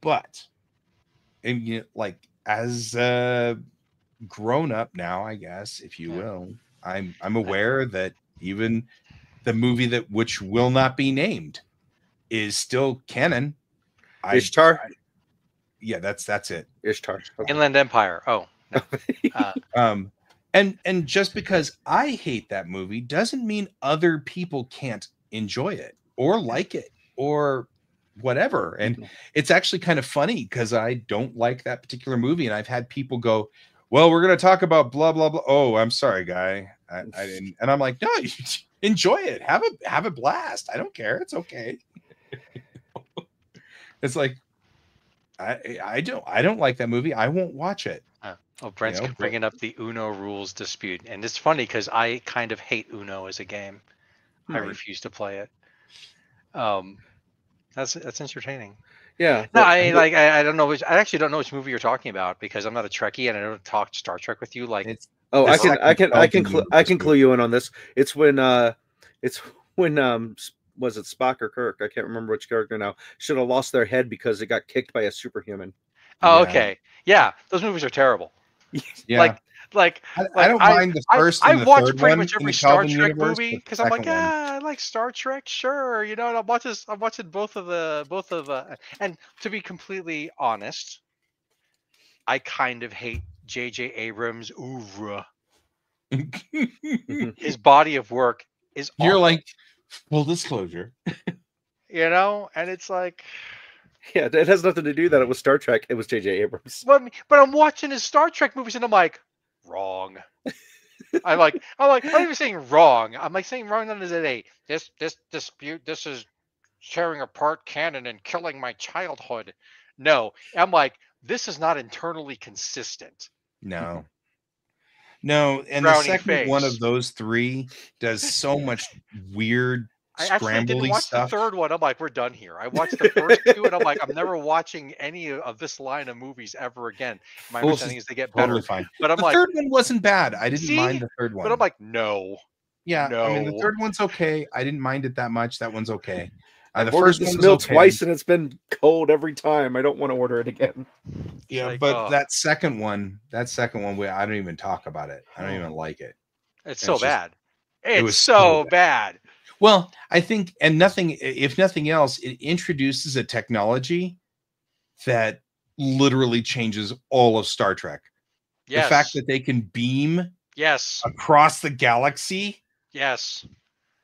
But, and you know, like, as grown up now, I guess, if you will, I'm aware that even the movie which will not be named is still canon. Ishtar? Yeah, that's it. Ishtar. Okay. Inland Empire. Oh. No. And just because I hate that movie doesn't mean other people can't enjoy it or like it or whatever. And it's actually kind of funny because I don't like that particular movie, and I've had people go, well, we're going to talk about blah, blah, blah. Oh, I'm sorry, guy. I didn't. And I'm like, no, you enjoy it. Have a blast. I don't care. It's okay. It's like, I don't like that movie. I won't watch it. Brent's bringing up the Uno rules dispute. And it's funny because I kind of hate Uno as a game. Right. I refuse to play it. That's entertaining. Yeah. No, I don't know. I actually don't know which movie you're talking about because I'm not a Trekkie and I don't talk Star Trek with you. Like, I can clue you in on this. It's when was it Spock or Kirk? I can't remember which character now. Should have lost their head because it got kicked by a superhuman. Oh, yeah. Okay. Yeah, those movies are terrible. Yeah. Like I don't mind the first. I watch pretty much every Star Trek movie because I'm like, I like Star Trek, sure. You know, and I'm watching both of and to be completely honest, I kind of hate J.J. Abrams' oeuvre. His body of work is awful. You're like, full disclosure. You know, and it's like, yeah, it has nothing to do that it was Star Trek. It was J.J. Abrams. But I'm watching his Star Trek movies and I'm like, wrong. I'm not even saying wrong. I'm like saying wrong as a this dispute. This is tearing apart canon and killing my childhood. No, I'm like, this is not internally consistent. No, and the second one of those three does so much weird I actually didn't watch stuff. The third one. I'm like, we're done here. I watched the first two, and I'm like, I'm never watching any of this line of movies ever again. My understanding is they get better. Totally fine. But the third one wasn't bad. I didn't mind the third one. But I'm like, no. Yeah, no. I mean, the third one's okay. I didn't mind it that much. That one's okay. The first one's milk twice, and it's been cold every time. I don't want to order it again. Yeah, but that second one, I don't even talk about it. I don't even like it. It's so bad. It was so bad. Well, I think, if nothing else, it introduces a technology that literally changes all of Star Trek. Yes. The fact that they can beam yes across the galaxy. Yes.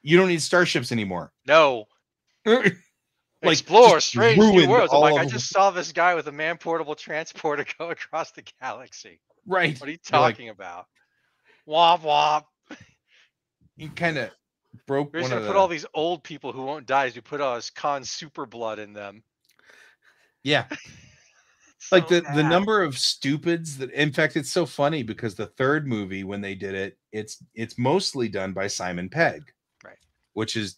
You don't need starships anymore. No. Like, explore strange new ruined worlds. I'm like, all I of- just saw this guy with a man-portable transporter go across the galaxy. Right. What are you You're like, talking about? Womp womp. you kind of broke We're one just of gonna the. put all these old people who won't die. We put all this Khan super blood in them. Yeah. Like the number of stupids that, in fact, it's so funny because the third movie, when they did it, it's mostly done by Simon Pegg, right? Which is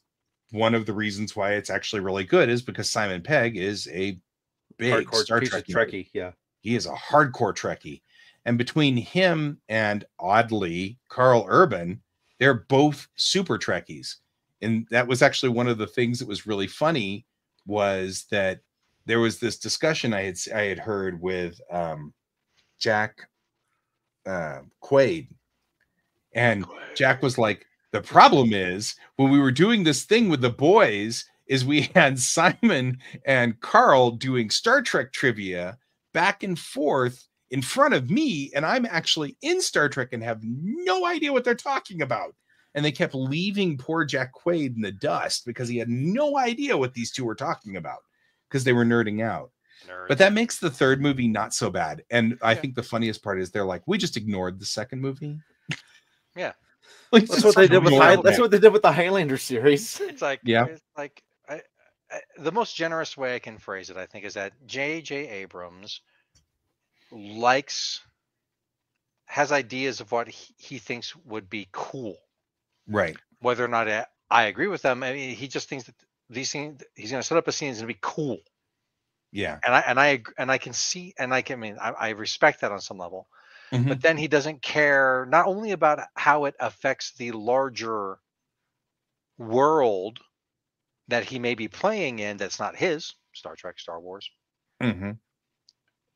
one of the reasons why it's actually really good, is because Simon Pegg is a big hardcore Star Trek Trekkie. Yeah, he is a hardcore Trekkie, and between him and oddly Carl Urban, they're both super Trekkies, and that was actually one of the things that was really funny was that there was this discussion I had heard with Jack Quaid, and Jack was like, the problem is when we were doing this thing with the boys is we had Simon and Carl doing Star Trek trivia back and forth in front of me, and I'm actually in Star Trek and have no idea what they're talking about. And they kept leaving poor Jack Quaid in the dust because he had no idea what these two were talking about because they were nerding out. Nerds. But that makes the third movie not so bad. And I think the funniest part is they're like, we just ignored the second movie. Yeah. Like, that's what they did with that's what they did with the Highlander series. It's like, it's like the most generous way I can phrase it, I think, is that J.J. Abrams has ideas of what he thinks would be cool. Right. Whether or not I agree with them, I mean, he just thinks that these things he's going to set up a scene is going to be cool. Yeah. And I can see, and I respect that on some level. Mm-hmm. But then he doesn't care not only about how it affects the larger world that he may be playing in that's not his, Star Trek, Star Wars,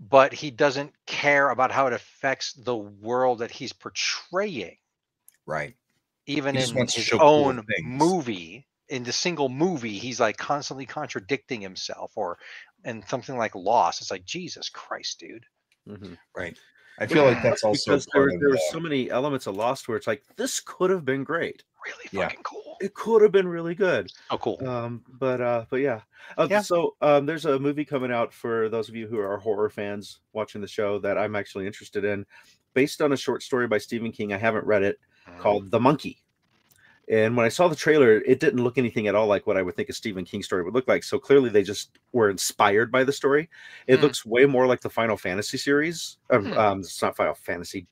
but he doesn't care about how it affects the world that he's portraying. Right. Even in his own movie, in the single movie, he's like constantly contradicting himself, and something like Lost. It's like, Jesus Christ, dude. Mm-hmm. Right. I feel like that's also because there are so many elements of Lost where it's like, this could have been great. Really fucking cool. It could have been really good. Oh, cool. But yeah. So there's a movie coming out for those of you who are horror fans watching the show that I'm actually interested in, based on a short story by Stephen King. I haven't read it, called The Monkey. And when I saw the trailer, it didn't look anything at all like what I would think a Stephen King story would look like. So clearly they just were inspired by the story. It looks way more like the Final Fantasy series. It's not Final Fantasy,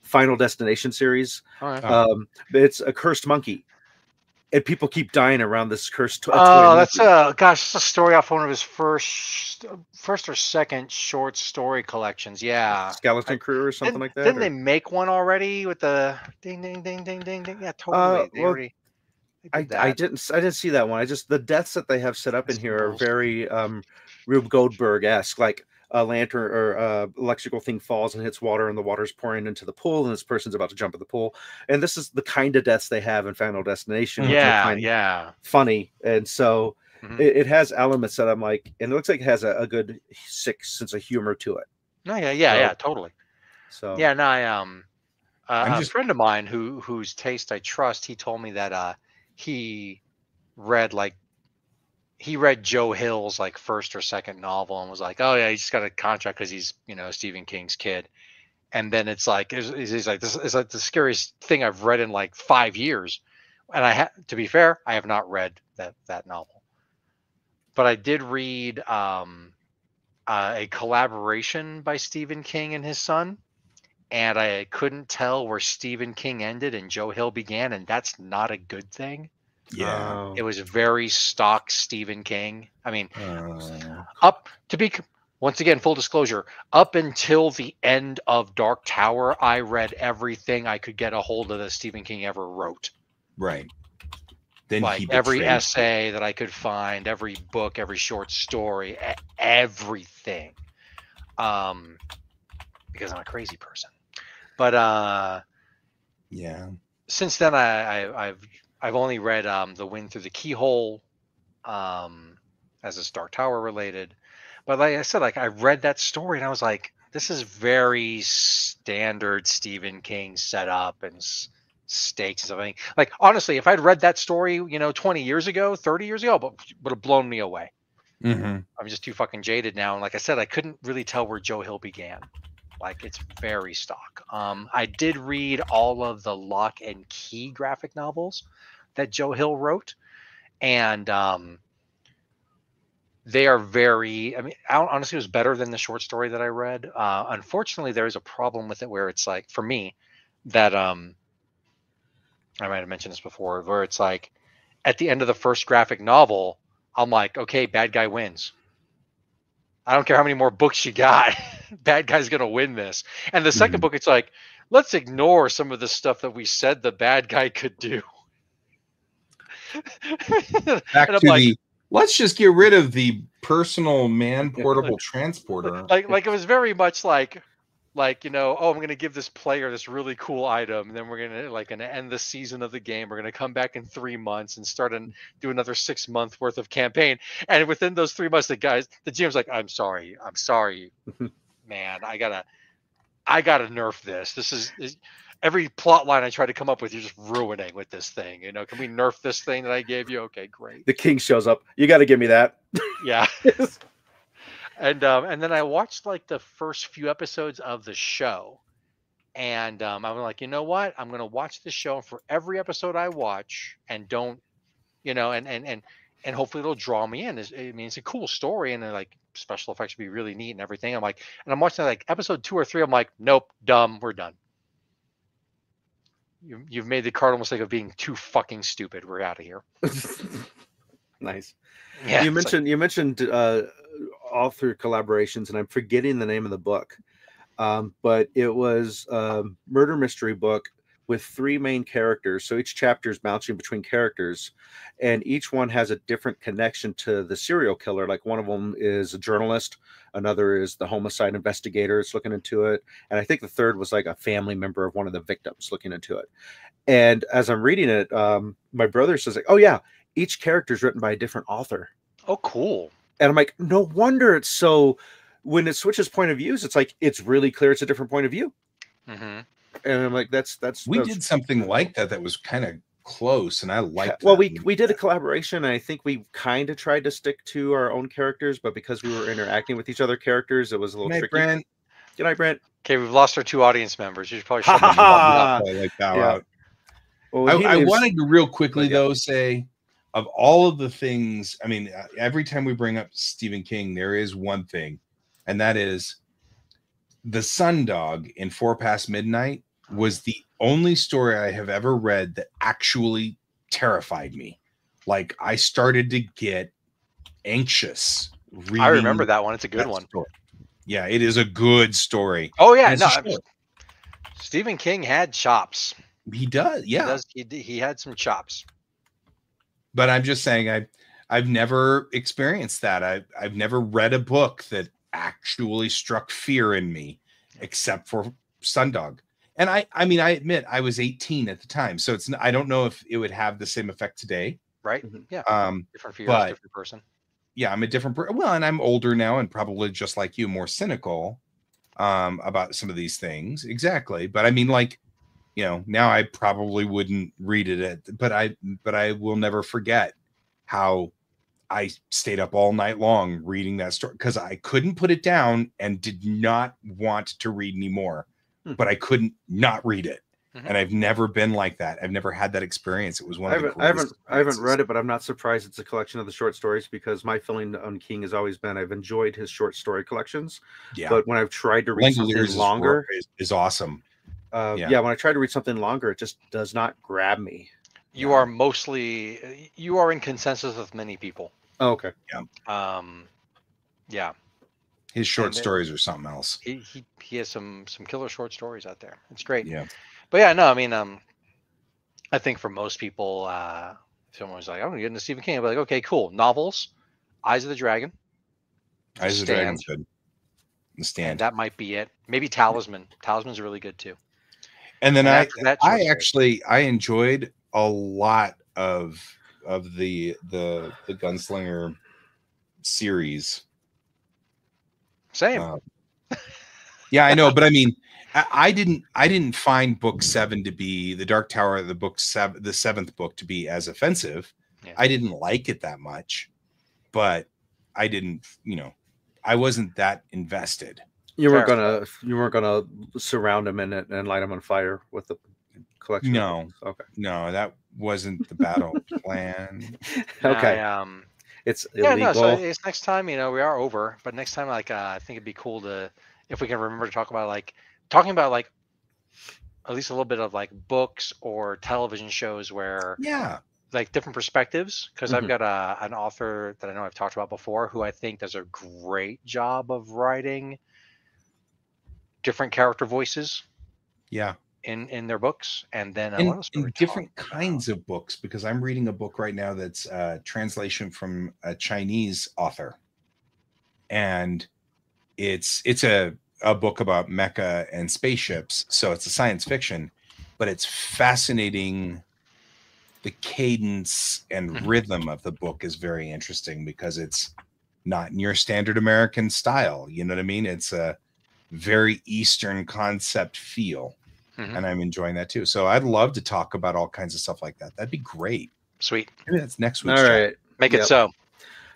Final Destination series. It's a cursed monkey. And people keep dying around this cursed toy. That's that's a story off one of his first or second short story collections. Yeah, Skeleton Crew or something like that. Didn't they make one already with the ding ding ding ding ding ding? Yeah, totally. I didn't see that one. The deaths that they have set up in here are very Rube Goldberg-esque, like a lantern or electrical thing falls and hits water and the water's pouring into the pool and this person's about to jump in the pool. And this is the kind of deaths they have in Final Destination. Funny. And so it has elements that I'm like, and it looks like it has a good sick sense of humor to it. No, yeah, totally. So yeah, no, a friend of mine whose taste I trust, he told me that he read Joe Hill's like first or second novel and was like, oh yeah, he just got a contract because he's Stephen King's kid. And then it's like he's like, this is like the scariest thing I've read in like 5 years. And to be fair, I have not read that novel, but I did read a collaboration by Stephen King and his son, and I couldn't tell where Stephen King ended and Joe Hill began, and that's not a good thing. Yeah, it was very stock Stephen King. I mean, once again, full disclosure, up until the end of Dark Tower, I read everything I could get a hold of that Stephen King ever wrote. Right. Then like every essay that I could find, every book, every short story, everything. Because I'm a crazy person. But yeah. Since then, I've only read The Wind Through the Keyhole, as a Dark Tower related. But like I said, like I read that story and I was like, this is very standard Stephen King setup and stakes and stuff. I mean, like honestly, if I'd read that story, 20 years ago, 30 years ago, but would have blown me away. I'm just too fucking jaded now, and like I said, I couldn't really tell where Joe Hill began. Like, it's very stock. I did read all of the Lock and Key graphic novels that Joe Hill wrote, and they are very, I mean, honestly, it was better than the short story that I read. Unfortunately, there is a problem with it where it's like, for me, that I might have mentioned this before, where it's like, at the end of the first graphic novel, I'm like, okay, bad guy wins. I don't care how many more books you got. Bad guy's going to win this. And the second book, it's like, let's ignore some of the stuff that we said the bad guy could do. Back to like, let's just get rid of the personal man portable transporter. Like it was very much like, oh, I'm going to give this player this really cool item, and then we're going to end the season of the game. We're going to come back in 3 months and do another 6 month worth of campaign. And within those 3 months, the GM's like, I'm sorry, man, I gotta nerf this. This is every plot line I try to come up with, you're just ruining with this thing. Can we nerf this thing that I gave you? Okay, great. The king shows up. You got to give me that. Yeah. And then I watched like the first few episodes of the show, and I'm like, you know what? I'm gonna watch the show, and for every episode I watch, and don't, and hopefully it'll draw me in. It's a cool story, and like special effects would be really neat and everything. I'm like, and I'm watching like episode 2 or 3. I'm like, nope, dumb, we're done. You've made the cardinal mistake of being too fucking stupid. We're out of here. Nice. Yeah. You mentioned author collaborations, and I'm forgetting the name of the book, but it was a murder mystery book with 3 main characters. So each chapter is bouncing between characters, and each one has a different connection to the serial killer. Like one of them is a journalist, another is the homicide investigator that's looking into it, and I think the third was like a family member of one of the victims looking into it. And as I'm reading it, my brother says, like, oh yeah, each character is written by a different author. Oh, cool. And I'm like, no wonder it's so, when it switches point of views, it's like, it's really clear it's a different point of view. And I'm like, that's we did something like that was kind of close, and I liked well, we did a collaboration, and I think we kind of tried to stick to our own characters, but because we were interacting with each other characters, it was a little tricky. Brent. Good night, Brent. Okay, we've lost our 2 audience members. You should probably shut out. Well, I wanted to real quickly though say, of all of the things, I mean, every time we bring up Stephen King, there is one thing, and that is The Sundog in 4 Past Midnight was the only story I have ever read that actually terrified me. Like, I started to get anxious reading. I remember that one. It's a good one. Story. Yeah, it is a good story. Oh yeah, no, Stephen King had chops. He does, yeah. He had some chops. But I'm just saying, I've never experienced that. I've never read a book that actually struck fear in me, except for Sundog. And I mean, I admit I was 18 at the time, so I don't know if it would have the same effect today. Right? Yeah. Different for you, different person. Yeah, I'm a different person. Well, and I'm older now, and probably just like you, more cynical about some of these things. Exactly. But I mean, like, now I probably wouldn't read it, but I will never forget how I stayed up all night long reading that story because I couldn't put it down and did not want to read anymore, but I couldn't not read it. And I've never been like that. I've never had that experience. It was one of the I haven't read it, but I'm not surprised it's a collection of the short stories, because my feeling on King has always been I've enjoyed his short story collections. Yeah. But when I've tried to read something longer, is awesome. When I try to read something longer, it just does not grab me. You are in consensus with many people. Oh, okay. Yeah. Yeah. His short stories are something else. He has some killer short stories out there. It's great. Yeah. But yeah, no, I mean, I think for most people, if someone's like, I'm gonna get into Stephen King, I'll be like, okay, cool. Novels, Eyes of the Dragon. Eyes of the Dragon's good. The Stand. And that might be it. Maybe Talisman. Talisman's really good too. And then I enjoyed a lot of the Gunslinger series. Same. Yeah, I know, but I mean, I didn't find book 7 to be the Dark Tower, the 7th book to be as offensive. Yeah. I didn't like it that much, but I didn't, I wasn't that invested. You weren't gonna surround him in it and light him on fire with the collection. No, okay, no, that wasn't the battle plan. Okay, it's illegal. Yeah, no. So it's next time. We are over, but next time, like, I think it'd be cool if we can remember to talk about talking about at least a little bit of books or television shows where different perspectives, because I've got an author that I know I've talked about before who I think does a great job of writing different character voices in their books, and then in different kinds of books, because I'm reading a book right now that's a translation from a Chinese author, and it's a book about mecha and spaceships, so it's a science fiction, but it's fascinating. The cadence and rhythm of the book is very interesting because it's not in your standard American style. You know what I mean? It's a very Eastern concept feel, and I'm enjoying that too. So I'd love to talk about all kinds of stuff like that. That'd be great. Sweet. Maybe that's next week. All right. Make it so.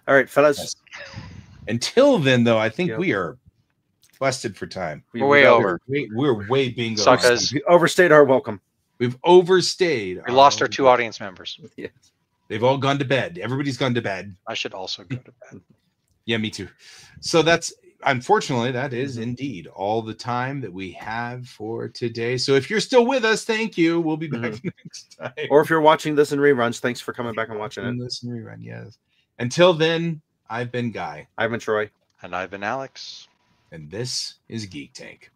All right, fellas. Yes. Until then, though, I think we are busted for time. We're way over. We're way bingo. Suckers. We overstayed our welcome. We've overstayed. We lost our 2 audience members. Yes. They've all gone to bed. Everybody's gone to bed. I should also go to bed. Yeah, me too. So unfortunately, that is indeed all the time that we have for today. So if you're still with us, thank you. We'll be back next time. Or if you're watching this in reruns, thanks for coming back and watching it. This in rerun, yes. Until then, I've been Guy. I've been Troy. And I've been Alex. And this is Geek Tank.